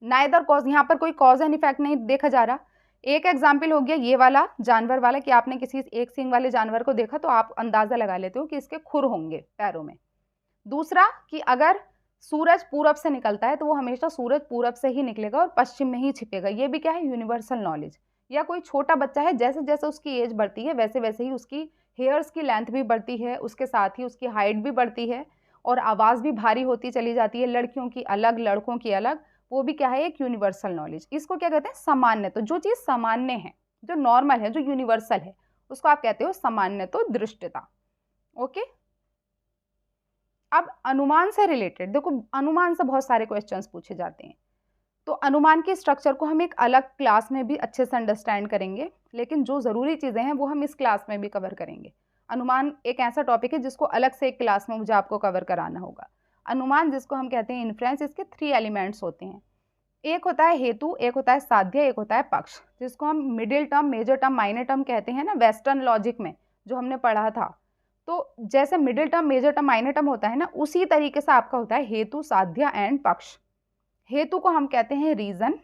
नाइदर कॉज, यहाँ पर कोई कॉज एंड इफेक्ट नहीं देखा जा रहा। एक एग्जाम्पल हो गया ये वाला जानवर वाला कि आपने किसी एक सींग वाले जानवर को देखा तो आप अंदाज़ा लगा लेते हो कि इसके खुर होंगे पैरों में। दूसरा कि अगर सूरज पूरब से निकलता है तो वो हमेशा सूरज पूरब से ही निकलेगा और पश्चिम में ही छिपेगा, ये भी क्या है, यूनिवर्सल नॉलेज। या कोई छोटा बच्चा है, जैसे जैसे उसकी एज बढ़ती है वैसे वैसे ही उसकी हेयर्स की लेंथ भी बढ़ती है, उसके साथ ही उसकी हाइट भी बढ़ती है और आवाज़ भी भारी होती चली जाती है, लड़कियों की अलग लड़कों की अलग। वो भी क्या है, एक यूनिवर्सल नॉलेज। इसको क्या कहते हैं, सामान्य। तो जो चीज़ सामान्य है, जो नॉर्मल है, जो यूनिवर्सल है, उसको आप कहते हो सामान्य तो दृष्टता। ओके, अब अनुमान से रिलेटेड देखो, अनुमान से बहुत सारे क्वेश्चंस पूछे जाते हैं, तो अनुमान के स्ट्रक्चर को हम एक अलग क्लास में भी अच्छे से अंडरस्टैंड करेंगे, लेकिन जो ज़रूरी चीज़ें हैं वो हम इस क्लास में भी कवर करेंगे। अनुमान एक ऐसा टॉपिक है जिसको अलग से एक क्लास में मुझे आपको कवर कराना होगा। अनुमान जिसको हम कहते हैं इन्फ्रेंस, इसके 3 एलिमेंट्स होते हैं। एक होता है हेतु, एक होता है साध्य, एक होता है पक्ष, जिसको हम middle term, major term, minor term कहते हैं ना, वेस्टर्न लॉजिक में जो हमने पढ़ा था। तो जैसे middle term, major term, minor term होता है ना, उसी तरीके से आपका होता है हेतु, साध्य एंड पक्ष। हेतु को हम कहते हैं रीजन।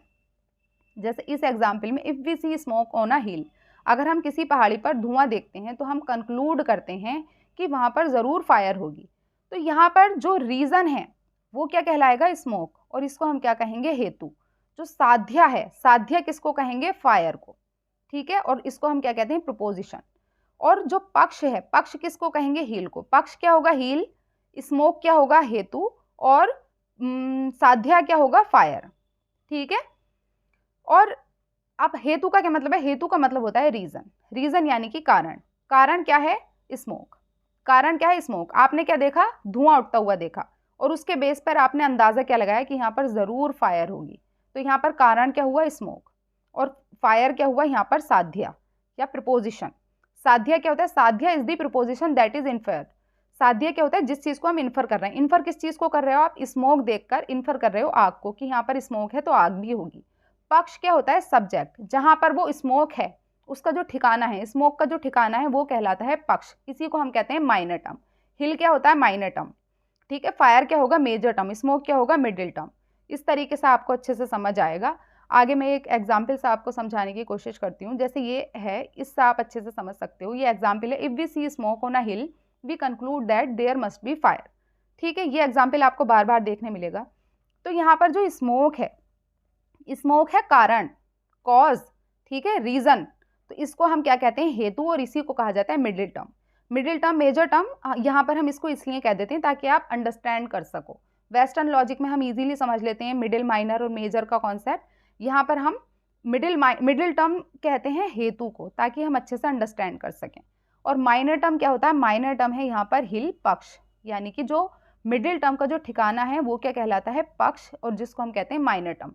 जैसे इस एग्जाम्पल में, if we see smoke on a hill, अगर हम किसी पहाड़ी पर धुआं देखते हैं तो हम कंक्लूड करते हैं कि वहाँ पर ज़रूर फायर होगी। तो यहाँ पर जो रीज़न है वो क्या कहलाएगा, स्मोक, और इसको हम क्या कहेंगे, हेतु। जो साध्य है, साध्य किसको कहेंगे, फायर को, ठीक है, और इसको हम क्या कहते हैं, प्रपोजिशन। और जो पक्ष है, पक्ष किसको कहेंगे, हील को। पक्ष क्या होगा, हील, स्मोक क्या होगा, हेतु, और साध्या क्या होगा, फायर, ठीक है। और अब हेतु का क्या मतलब है, हेतु का मतलब होता है रीजन। रीजन यानी कि कारण। कारण क्या है, स्मोक। कारण क्या है, स्मोक। आपने क्या देखा, धुआं उठता हुआ देखा, और उसके बेस पर आपने अंदाजा क्या लगाया कि यहाँ पर ज़रूर फायर होगी। तो यहाँ पर कारण क्या हुआ, स्मोक, और फायर क्या हुआ, यहाँ पर साध्या या प्रपोजिशन। साध्य क्या होता है, sadhya is the proposition that is infer. साध्य क्या होता है, जिस चीज को हम इन्फर कर रहे हैं। इन्फर किस चीज को कर रहे हो आप, स्मोक देखकर इन्फर कर रहे हो आग को, कि यहाँ पर स्मोक है तो आग भी होगी। पक्ष क्या होता है, सब्जेक्ट, जहां पर वो स्मोक है उसका जो ठिकाना है, स्मोक का जो ठिकाना है वो कहलाता है पक्ष। इसी को हम कहते हैं माइनर टर्म। हिल क्या होता है, माइनर टर्म, ठीक है। फायर क्या होगा, मेजर टर्म। स्मोक क्या होगा, मिडिल टर्म। इस तरीके से आपको अच्छे से समझ आएगा। आगे मैं एक एग्जाम्पल से आपको समझाने की कोशिश करती हूँ। जैसे ये है, इससे आप अच्छे से समझ सकते हो। ये एग्जाम्पल है, if we see smoke on a hill we conclude that there must be fire, ठीक है। ये एग्जाम्पल आपको बार बार देखने मिलेगा। तो यहाँ पर जो स्मोक है, स्मोक है कारण, कॉज, ठीक है, रीजन। तो इसको हम क्या कहते हैं, हेतु, और इसी को कहा जाता है middle term. Middle term, major term, यहाँ पर हम इसको इसलिए कह देते हैं ताकि आप अंडरस्टैंड कर सको। वेस्टर्न लॉजिक में हम इजीली समझ लेते हैं मिडिल, माइनर और मेजर का कॉन्सेप्ट। यहाँ पर हम मिडिल टर्म कहते हैं हेतु को, ताकि हम अच्छे से अंडरस्टैंड कर सकें। और माइनर टर्म क्या होता है, माइनर टर्म है यहाँ पर हिल, पक्ष, यानी कि जो मिडिल टर्म का जो ठिकाना है वो क्या कहलाता है, पक्ष, और जिसको हम कहते हैं माइनर टर्म।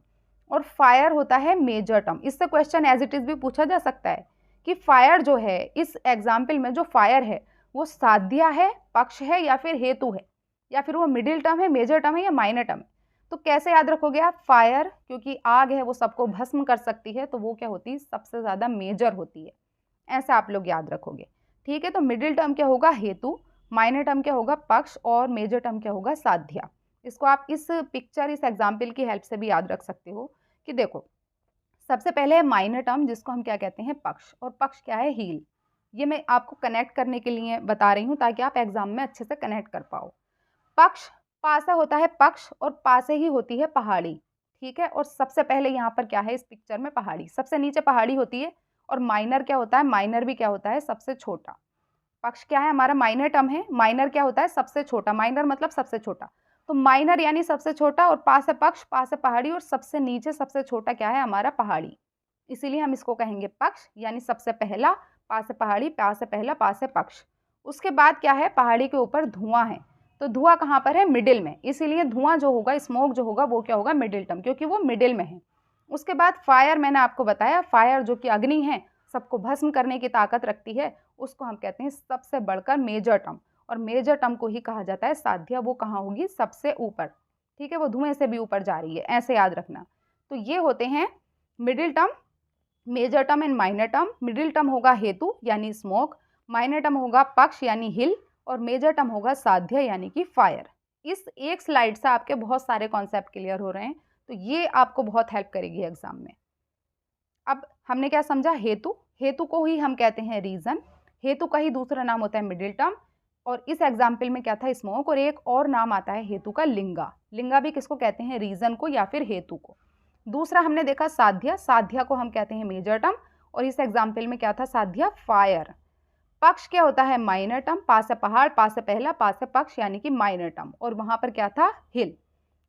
और फायर होता है मेजर टर्म। इससे क्वेश्चन एज इट इज भी पूछा जा सकता है कि फायर जो है, इस एग्जाम्पल में जो फायर है वो साध्य है, पक्ष है, या फिर हेतु है, या फिर वो मिडिल टर्म है, मेजर टर्म है, या माइनर टर्म है। तो कैसे याद रखोगे आप, फायर, क्योंकि आग है वो सबको भस्म कर सकती है, तो वो क्या होती है, सबसे ज़्यादा मेजर होती है, ऐसे आप लोग याद रखोगे, ठीक है। तो मिडिल टर्म क्या होगा, हेतु, माइनर टर्म क्या होगा, पक्ष, और मेजर टर्म क्या होगा, साध्या। इसको आप इस पिक्चर, इस एग्जाम्पल की हेल्प से भी याद रख सकते हो कि देखो, सबसे पहले है माइनर टर्म, जिसको हम क्या कहते हैं, पक्ष, और पक्ष क्या है, हील। ये मैं आपको कनेक्ट करने के लिए बता रही हूँ ताकि आप एग्जाम में अच्छे से कनेक्ट कर पाओ। पक्ष, पा से होता है पक्ष और पा से ही होती है पहाड़ी, ठीक है। और सबसे पहले यहाँ पर क्या है इस पिक्चर में, पहाड़ी, सबसे नीचे पहाड़ी होती है। और माइनर क्या होता है, माइनर भी क्या होता है, सबसे छोटा। पक्ष क्या है हमारा, माइनर टर्म है, माइनर क्या होता है, सबसे छोटा, माइनर मतलब सबसे छोटा। तो माइनर यानी सबसे छोटा, और पा से पक्ष, पा से पहाड़ी, और सबसे नीचे सबसे छोटा क्या है हमारा, पहाड़ी। इसीलिए हम इसको कहेंगे पक्ष, यानी सबसे पहला, पा से पहाड़ी, पा से पहला, पा से पक्ष। उसके बाद क्या है, पहाड़ी के ऊपर धुआं है। तो धुआं कहाँ पर है, मिडिल में, इसीलिए धुआं जो होगा, स्मोक जो होगा, वो क्या होगा, मिडिल टर्म, क्योंकि वो मिडिल में है। उसके बाद फायर, मैंने आपको बताया, फायर जो कि अग्नि है, सबको भस्म करने की ताकत रखती है, उसको हम कहते हैं सबसे बढ़कर मेजर टर्म। और मेजर टर्म को ही कहा जाता है साध्या, वो कहाँ होगी, सबसे ऊपर, ठीक है, वो धुएं से भी ऊपर जा रही है, ऐसे याद रखना। तो ये होते हैं middle term, major term and minor term. Middle term होगा हेतु यानी स्मोक, माइनर टर्म होगा पक्ष यानी हिल, और मेजर टर्म होगा साध्य यानी कि फायर। इस एक स्लाइड से आपके बहुत सारे कॉन्सेप्ट क्लियर हो रहे हैं, तो ये आपको बहुत हेल्प करेगी एग्जाम में। अब हमने क्या समझा, हेतु, हेतु को ही हम कहते हैं रीजन, हेतु का ही दूसरा नाम होता है मिडिल टर्म। और इस एग्जाम्पल में क्या था, स्मोक, और एक और नाम आता है हेतु का, लिंगा। लिंगा भी किसको कहते हैं, रीजन को या फिर हेतु को। दूसरा हमने देखा साध्या, साध्या को हम कहते हैं मेजर टर्म, और इस एग्जाम्पल में क्या था, साध्या फायर। पक्ष क्या होता है, माइनर टर्म, पा से पहाड़, पा से पहला, पा से पक्ष यानी कि माइनर टर्म, और वहां पर क्या था, हिल।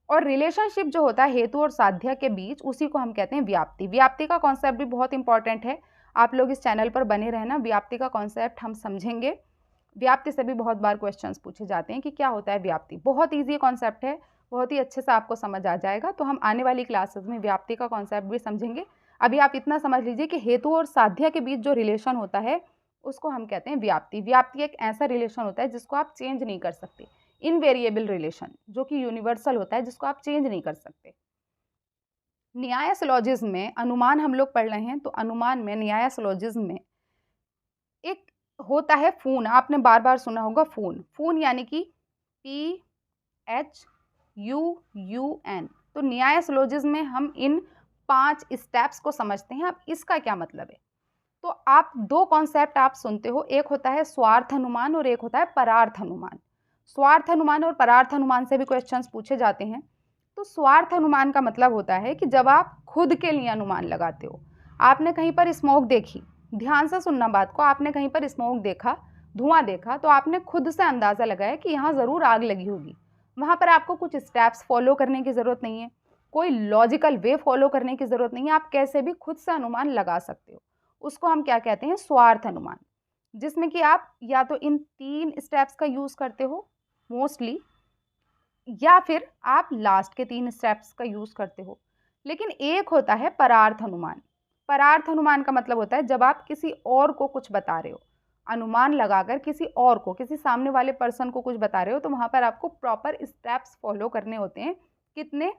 और रिलेशनशिप जो होता है हेतु और साध्य के बीच, उसी को हम कहते हैं व्याप्ति। व्याप्ति का कॉन्सेप्ट भी बहुत इंपॉर्टेंट है, आप लोग इस चैनल पर बने रहना, व्याप्ति का कॉन्सेप्ट हम समझेंगे। व्याप्ति से भी बहुत बार क्वेश्चंस पूछे जाते हैं कि क्या होता है व्याप्ति, बहुत ईजी कॉन्सेप्ट है, बहुत ही अच्छे से आपको समझ आ जाएगा। तो हम आने वाली क्लासेस में व्याप्ति का कॉन्सेप्ट भी समझेंगे। अभी आप इतना समझ लीजिए कि हेतु और साध्य के बीच जो रिलेशन होता है उसको हम कहते हैं व्याप्ति। व्याप्ति एक ऐसा रिलेशन होता है जिसको आप चेंज नहीं कर सकते, इनवेरिएबल रिलेशन, जो कि यूनिवर्सल होता है, जिसको आप चेंज नहीं कर सकते। न्याय सिलोजिज्म में अनुमान हम लोग पढ़ रहे हैं, तो अनुमान में, न्याय सिलोजिज्म में एक होता है फून, आपने बार बार सुना होगा फून। फून यानी कि PHUUN। तो न्याय सिलोजिज्म में हम इन 5 स्टेप्स को समझते हैं। अब इसका क्या मतलब है, तो आप दो कॉन्सेप्ट आप सुनते हो, एक होता है स्वार्थ अनुमान और एक होता है परार्थ अनुमान। स्वार्थ अनुमान और परार्थ अनुमान से भी क्वेश्चंस पूछे जाते हैं। तो स्वार्थ अनुमान का मतलब होता है कि जब आप खुद के लिए अनुमान लगाते हो, आपने कहीं पर स्मोक देखी, ध्यान से सुनना बात को, आपने कहीं पर स्मोक देखा, धुआं देखा, तो आपने खुद से अंदाज़ा लगाया कि यहाँ ज़रूर आग लगी होगी। वहाँ पर आपको कुछ स्टेप्स फॉलो करने की ज़रूरत नहीं है, कोई लॉजिकल वे फॉलो करने की ज़रूरत नहीं है, आप कैसे भी खुद से अनुमान लगा सकते हो। उसको हम क्या कहते हैं, स्वार्थ अनुमान, जिसमें कि आप या तो इन 3 स्टेप्स का यूज़ करते हो मोस्टली, या फिर आप लास्ट के 3 स्टेप्स का यूज़ करते हो। लेकिन एक होता है परार्थ अनुमान। परार्थ अनुमान का मतलब होता है जब आप किसी और को कुछ बता रहे हो, अनुमान लगाकर किसी और को, किसी सामने वाले पर्सन को कुछ बता रहे हो, तो वहाँ पर आपको प्रॉपर स्टेप्स फॉलो करने होते हैं। कितने,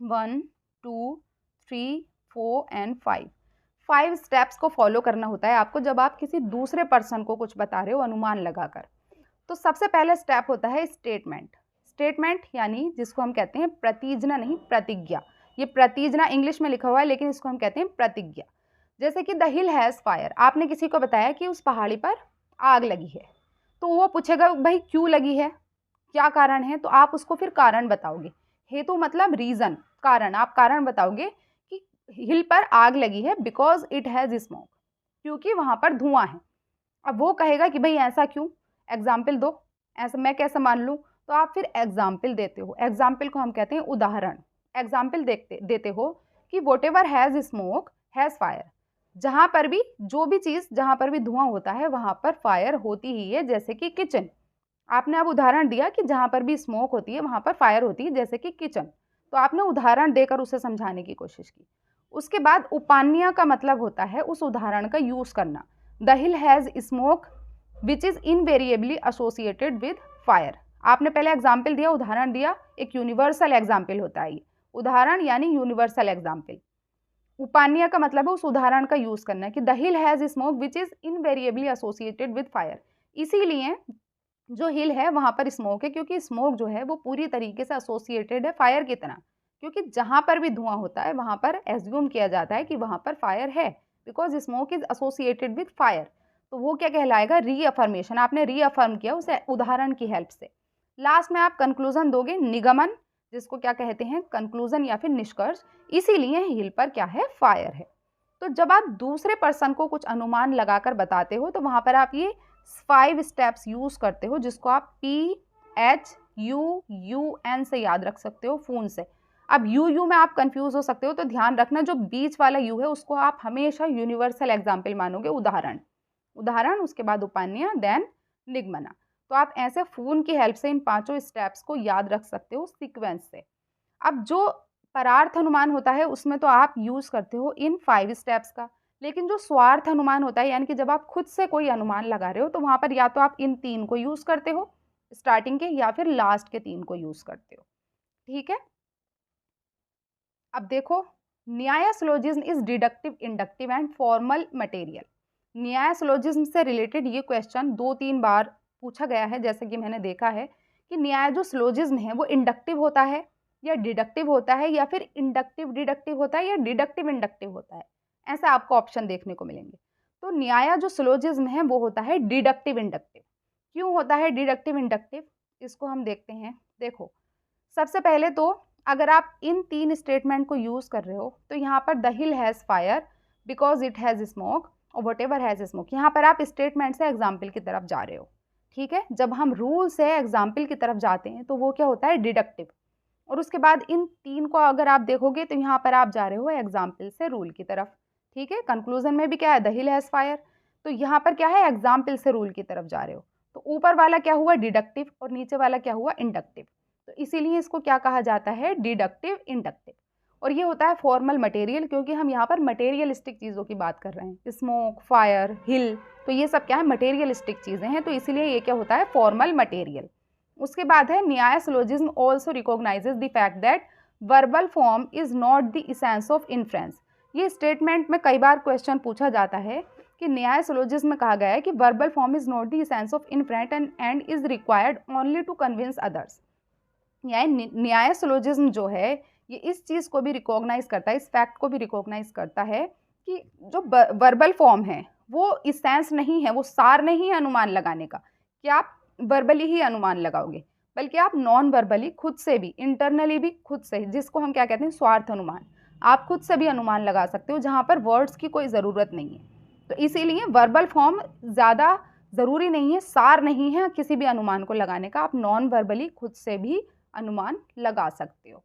1 2 3 4 एंड 5 स्टेप्स को फॉलो करना होता है आपको जब आप किसी दूसरे पर्सन को कुछ बता रहे हो अनुमान लगाकर। तो सबसे पहला स्टेप होता है स्टेटमेंट। स्टेटमेंट यानी जिसको हम कहते हैं प्रतिज्ञा, नहीं प्रतिज्ञा, ये प्रतिज्ञा इंग्लिश में लिखा हुआ है लेकिन इसको हम कहते हैं प्रतिज्ञा। जैसे कि द हिल हैज़ फायर, आपने किसी को बताया कि उस पहाड़ी पर आग लगी है, तो वो पूछेगा भाई क्यों लगी है, क्या कारण है, तो आप उसको फिर कारण बताओगे। हेतु मतलब रीज़न, कारण, आप कारण बताओगे कि हिल पर आग लगी है बिकॉज इट हैज़ स्मोक, क्योंकि वहाँ पर धुआं है। अब वो कहेगा कि भाई ऐसा क्यों, एग्जाम्पल दो, ऐसा मैं कैसे मान लूँ, तो आप फिर एग्जाम्पल देते हो। एग्जाम्पल को हम कहते हैं उदाहरण। एग्जाम्पल देते हो कि what ever has smoke has fire, जहाँ पर भी, जो भी चीज़ जहाँ पर भी धुआं होता है वहाँ पर फायर होती ही है, जैसे कि किचन। आपने अब उदाहरण दिया कि जहाँ पर भी स्मोक होती है वहाँ पर फायर होती है, जैसे कि किचन, तो आपने उदाहरण देकर उसे समझाने की कोशिश की। उसके बाद उपान्या का मतलब होता है उस उदाहरण का यूज़ करना। The hill has smoke which is invariably associated with fire. आपने पहले एग्जाम्पल दिया, उदाहरण दिया, एक यूनिवर्सल एग्जाम्पल होता है ये, उदाहरण यानी यूनिवर्सल एग्जाम्पल। उपान्या का मतलब है उस उदाहरण का यूज़ करना कि the hill has smoke which is invariably associated with fire. इसीलिए जो हिल है वहाँ पर स्मोक है, क्योंकि स्मोक जो है वो पूरी तरीके से एसोसिएटेड है फायर की तरह, क्योंकि जहाँ पर भी धुआं होता है वहाँ पर एज्यूम किया जाता है कि वहाँ पर फायर है, because smoke is associated with fire. तो वो क्या कहलाएगा, रीअफर्मेशन, आपने रीअफर्म किया उसे उदाहरण की हेल्प से। लास्ट में आप कंक्लूजन दोगे, निगमन, जिसको क्या कहते हैं, कंक्लूजन या फिर निष्कर्ष। इसीलिए हिल पर क्या है, फायर है। तो जब आप दूसरे पर्सन को कुछ अनुमान लगाकर बताते हो तो वहां पर आप ये 5 स्टेप्स यूज करते हो, जिसको आप PHUUN से याद रख सकते हो, फोन से। अब यू में आप कंफ्यूज हो सकते हो, तो ध्यान रखना जो बीच वाला यू है उसको आप हमेशा यूनिवर्सल एग्जाम्पल मानोगे, उदाहरण, उदाहरण, उसके बाद उपान्या, देन निगमना। तो आप ऐसे फोन की हेल्प से इन 5 स्टेप्स को याद रख सकते हो सीक्वेंस से। अब जो परार्थ अनुमान होता है उसमें तो आप यूज करते हो इन 5 स्टेप्स का, लेकिन जो स्वार्थ अनुमान होता है, यानी कि जब आप खुद से कोई अनुमान लगा रहे हो, तो वहां पर या तो आप इन 3 को यूज करते हो स्टार्टिंग के, या फिर लास्ट के 3 को यूज करते हो। ठीक है, अब देखो, न्याय syllogism is deductive, inductive and formal material. न्याय सिलोजिज्म से रिलेटेड ये क्वेश्चन 2-3 बार पूछा गया है, जैसे कि मैंने देखा है कि न्याय जो सिलोजिज्म है वो इंडक्टिव होता है या डिडक्टिव होता है, या फिर इंडक्टिव डिडक्टिव होता है, या डिडक्टिव इंडक्टिव होता है। ऐसे आपको ऑप्शन देखने को मिलेंगे। तो न्याय जो सिलोजिज्म है वो होता है डिडक्टिव इंडक्टिव। क्यों होता है डिडक्टिव इंडक्टिव, इसको हम देखते हैं। देखो, सबसे पहले तो अगर आप इन 3 स्टेटमेंट को यूज कर रहे हो, तो यहाँ पर the hill has fire because it has smoke और वट एवर हैज़ स्मोक, यहाँ पर आप स्टेटमेंट से एग्जाम्पल की तरफ जा रहे हो। ठीक है, जब हम रूल से एग्जाम्पल की तरफ जाते हैं तो वो क्या होता है, डिडक्टिव। और उसके बाद इन 3 को अगर आप देखोगे तो यहाँ पर आप जा रहे हो एग्जाम्पल से रूल की तरफ। ठीक है, कंक्लूजन में भी क्या है, द हिल हैज़ फायर, तो यहाँ पर क्या है, एग्जाम्पल से रूल की तरफ जा रहे हो। तो ऊपर वाला क्या हुआ, डिडक्टिव, और नीचे वाला क्या हुआ, इंडक्टिव। तो इसीलिए इसको क्या कहा जाता है, डिडक्टिव इंडक्टिव। और ये होता है फॉर्मल मटेरियल, क्योंकि हम यहाँ पर मटेरियलिस्टिक चीज़ों की बात कर रहे हैं, स्मोक, फायर, हिल, तो ये सब क्या है, मटेरियलिस्टिक चीज़ें हैं, तो इसीलिए ये क्या होता है, फॉर्मल मटेरियल। उसके बाद है न्याय syllogism also recognises the fact that verbal form is not the essence of inference. ये स्टेटमेंट में कई बार क्वेश्चन पूछा जाता है कि न्याय सिलोजिज्म में कहा गया है कि verbal form is not the essence of inference and is required only to convince others. Nyaya syllogism जो है ये इस चीज़ को भी रिकॉग्नाइज करता है, इस फैक्ट को भी रिकॉग्नाइज करता है कि जो वर्बल फॉर्म है वो इसेंस नहीं है, वो सार नहीं है अनुमान लगाने का, कि आप वर्बली ही अनुमान लगाओगे, बल्कि आप नॉन वर्बली खुद से भी, इंटरनली भी खुद से, जिसको हम क्या कहते हैं, स्वार्थ अनुमान, आप खुद से भी अनुमान लगा सकते हो जहाँ पर वर्ड्स की कोई ज़रूरत नहीं है। तो इसीलिए वर्बल फॉर्म ज़्यादा ज़रूरी नहीं है, सार नहीं है किसी भी अनुमान को लगाने का, आप नॉन वर्बली खुद से भी अनुमान लगा सकते हो।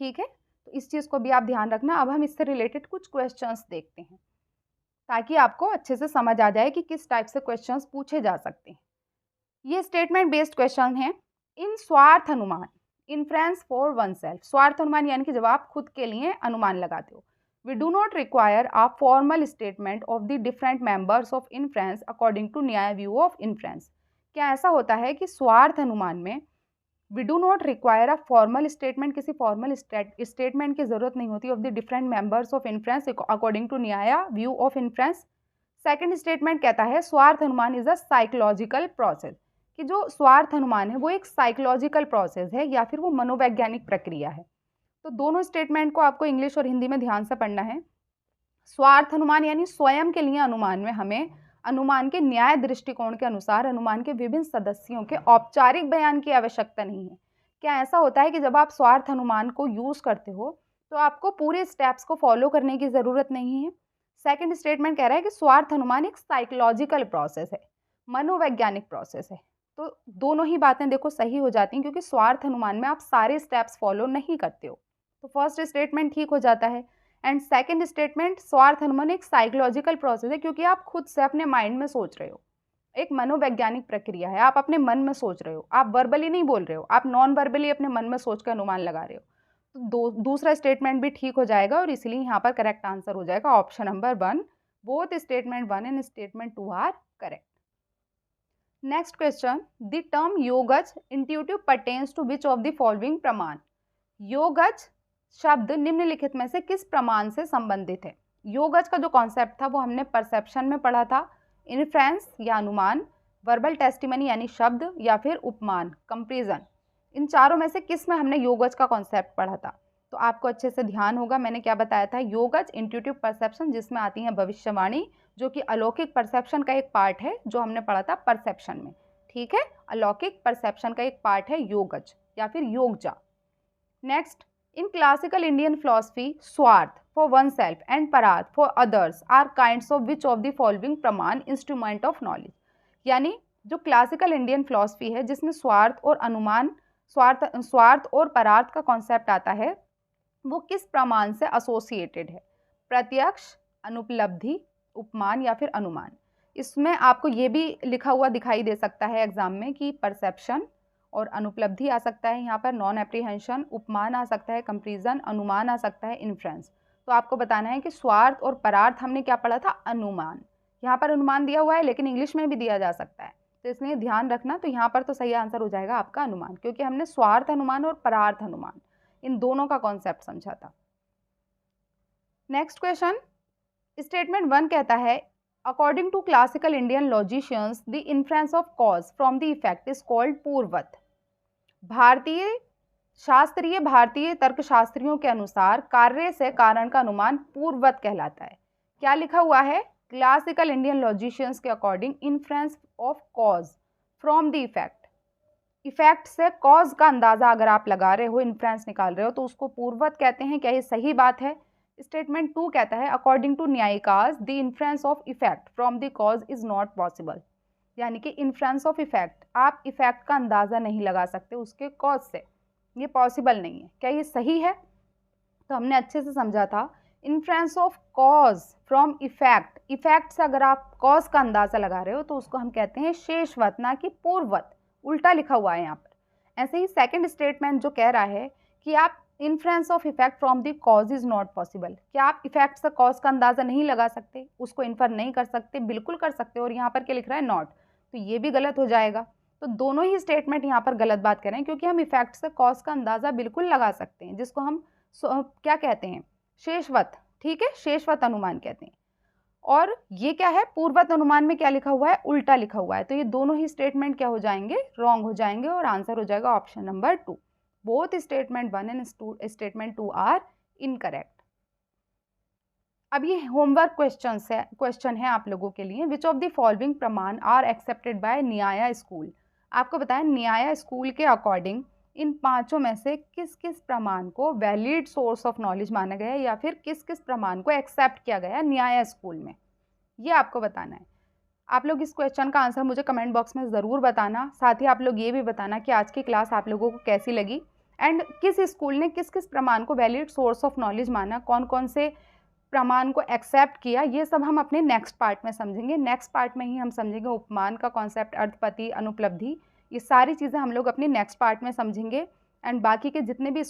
ठीक है, तो इस चीज़ को भी आप ध्यान रखना। अब हम इससे रिलेटेड कुछ क्वेश्चंस देखते हैं, ताकि आपको अच्छे से समझ आ जाए कि किस टाइप से क्वेश्चंस पूछे जा सकते हैं। ये स्टेटमेंट बेस्ड क्वेश्चन है। इन स्वार्थ अनुमान, इन्फ्रेंस फॉर वन सेल्फ, स्वार्थ अनुमान यानी कि जब आप खुद के लिए अनुमान लगाते हो। We do not require a formal statement of the different members of inference according to Nyaya view of inference. क्या ऐसा होता है कि स्वार्थ अनुमान में we do not require a formal statement, किसी फॉर्मल स्टेटमेंट की जरूरत नहीं होती of the different members of inference according to Nyaya view of inference. Second statement कहता है स्वार्थ अनुमान इज अ साइकोलॉजिकल प्रोसेस, कि जो स्वार्थ अनुमान है वो एक साइकोलॉजिकल प्रोसेस है या फिर वो मनोवैज्ञानिक प्रक्रिया है। तो दोनों स्टेटमेंट को आपको इंग्लिश और हिंदी में ध्यान से पढ़ना है। स्वार्थ अनुमान यानी स्वयं के लिए अनुमान में हमें अनुमान के न्याय दृष्टिकोण के अनुसार अनुमान के विभिन्न सदस्यों के औपचारिक बयान की आवश्यकता नहीं है। क्या ऐसा होता है कि जब आप स्वार्थ अनुमान को यूज करते हो तो आपको पूरे स्टेप्स को फॉलो करने की जरूरत नहीं है। सेकंड स्टेटमेंट कह रहा है कि स्वार्थ अनुमान एक साइकोलॉजिकल प्रोसेस है, मनोवैज्ञानिक प्रोसेस है। तो दोनों ही बातें देखो सही हो जाती हैं, क्योंकि स्वार्थ अनुमान में आप सारे स्टेप्स फॉलो नहीं करते हो। तो फर्स्ट स्टेटमेंट ठीक हो जाता है। एंड सेकंड स्टेटमेंट, स्वार्थ अनुमान एक साइकोलॉजिकल प्रोसेस है, क्योंकि आप खुद से अपने माइंड में सोच रहे हो, एक मनोवैज्ञानिक प्रक्रिया है, आप अपने मन में सोच रहे हो, आप वर्बली नहीं बोल रहे हो, आप नॉन वर्बली अपने मन में सोच कर अनुमान लगा रहे हो। तो दूसरा स्टेटमेंट भी ठीक हो जाएगा, और इसलिए यहाँ पर करेक्ट आंसर हो जाएगा option number 1। Both statement 1 and statement 2 are correct. Next question, the term yogaja intuitive pertains to which of the following pramana. योगज शब्द निम्नलिखित में से किस प्रमाण से संबंधित है। योगज का जो कॉन्सेप्ट था वो हमने परसेप्शन में पढ़ा था, इन्फ्रेंस या अनुमान, वर्बल टेस्टिमनी यानी शब्द, या फिर उपमान कंपैरिजन। इन चारों में से किस में हमने योगज का कॉन्सेप्ट पढ़ा था। तो आपको अच्छे से ध्यान होगा मैंने क्या बताया था। योगज इंट्यूटिव परसेप्शन, जिसमें आती है भविष्यवाणी, जो कि अलौकिक परसेप्शन का एक पार्ट है जो हमने पढ़ा था परसेप्शन में। ठीक है, अलौकिक परसेप्शन का एक पार्ट है योगज या फिर योगजा। Next, in classical Indian philosophy swartha for one self and parartha for others are kinds of which of the following pramana instrument of knowledge. यानी जो क्लासिकल इंडियन फिलॉसफी है जिसमें स्वार्थ और अनुमान, स्वार्थ और परार्थ का कॉन्सेप्ट आता है, वो किस प्रमाण से एसोसिएटेड है? प्रत्यक्ष, अनुपलब्धि, उपमान या फिर अनुमान। इसमें आपको ये भी लिखा हुआ दिखाई दे सकता है एग्जाम में कि परसेप्शन और अनुपलब्धि आ सकता है यहाँ पर, नॉन एप्रीहेंशन, उपमान आ सकता है, कंपैरिजन, अनुमान आ सकता है, इन्फ्रेंस। तो आपको बताना है कि स्वार्थ और परार्थ हमने क्या पढ़ा था? अनुमान। यहाँ पर अनुमान दिया हुआ है लेकिन इंग्लिश में भी दिया जा सकता है, तो इसलिए ध्यान रखना। तो यहाँ पर तो सही आंसर हो जाएगा आपका अनुमान, क्योंकि हमने स्वार्थ अनुमान और परार्थ अनुमान इन दोनों का कॉन्सेप्ट समझा था। नेक्स्ट क्वेश्चन, स्टेटमेंट 1 कहता है according to classical Indian logicians the inference of cause from the effect is called purvat. भारतीय तर्कशास्त्रियों के अनुसार कार्य से कारण का अनुमान पूर्वत कहलाता है। क्या लिखा हुआ है? क्लासिकल इंडियन लॉजिशियंस के according inference of cause from the effect, effect से कॉज का अंदाजा अगर आप लगा रहे हो, इन्फ्रेंस निकाल रहे हो, तो उसको पूर्वत कहते हैं। क्या ये सही बात है? स्टेटमेंट 2 कहता है according to Naiyayikas the inference of effect from the cause is not possible. यानी कि इन्फ्रेंस ऑफ इफेक्ट, आप इफेक्ट का अंदाजा नहीं लगा सकते उसके कॉज से, ये पॉसिबल नहीं है। क्या ये सही है? तो हमने अच्छे से समझा था, inference of cause from effect, effect से अगर आप कॉज का अंदाजा लगा रहे हो तो उसको हम कहते हैं शेषवत, ना कि पूर्ववत। उल्टा लिखा हुआ है यहाँ पर। ऐसे ही सेकंड स्टेटमेंट जो कह रहा है कि आप inference of effect from the cause is not possible, क्या आप इफेक्ट से कॉज का अंदाजा नहीं लगा सकते, उसको इन्फर नहीं कर सकते? बिल्कुल कर सकते। और यहाँ पर क्या लिख रहा है? नॉट। तो ये भी गलत हो जाएगा। तो दोनों ही स्टेटमेंट यहाँ पर गलत बात कर रहे हैं, क्योंकि हम इफेक्ट से कॉज का अंदाजा बिल्कुल लगा सकते हैं, जिसको हम क्या कहते हैं? शेषवत। ठीक है, शेषवत अनुमान कहते हैं। और ये क्या है? पूर्ववत अनुमान में क्या लिखा हुआ है? उल्टा लिखा हुआ है। तो ये दोनों ही स्टेटमेंट क्या हो जाएंगे? रॉन्ग हो जाएंगे, और आंसर हो जाएगा option number 2। Both statement 1 and statement 2 are incorrect. अब ये होमवर्क क्वेश्चन है आप लोगों के लिए। Which of the following pramana are accepted by Nyaya school. आपको बताएं न्याया स्कूल के अकॉर्डिंग इन पांचों में से किस किस प्रमाण को वैलिड सोर्स ऑफ नॉलेज माना गया है, या फिर किस किस प्रमाण को एक्सेप्ट किया गया है न्याया स्कूल में, ये आपको बताना है। आप लोग इस क्वेश्चन का आंसर मुझे कमेंट बॉक्स में ज़रूर बताना। साथ ही आप लोग ये भी बताना कि आज की क्लास आप लोगों को कैसी लगी, एंड किस स्कूल ने किस किस प्रमाण को वैलिड सोर्स ऑफ नॉलेज माना, कौन कौन से प्रमाण को एक्सेप्ट किया। ये सब हम अपने नेक्स्ट पार्ट में समझेंगे। नेक्स्ट पार्ट में ही हम समझेंगे उपमान का कॉन्सेप्ट, अर्थपति, अनुपलब्धि, ये सारी चीज़ें हम लोग अपने नेक्स्ट पार्ट में समझेंगे। एंड बाकी के जितने भी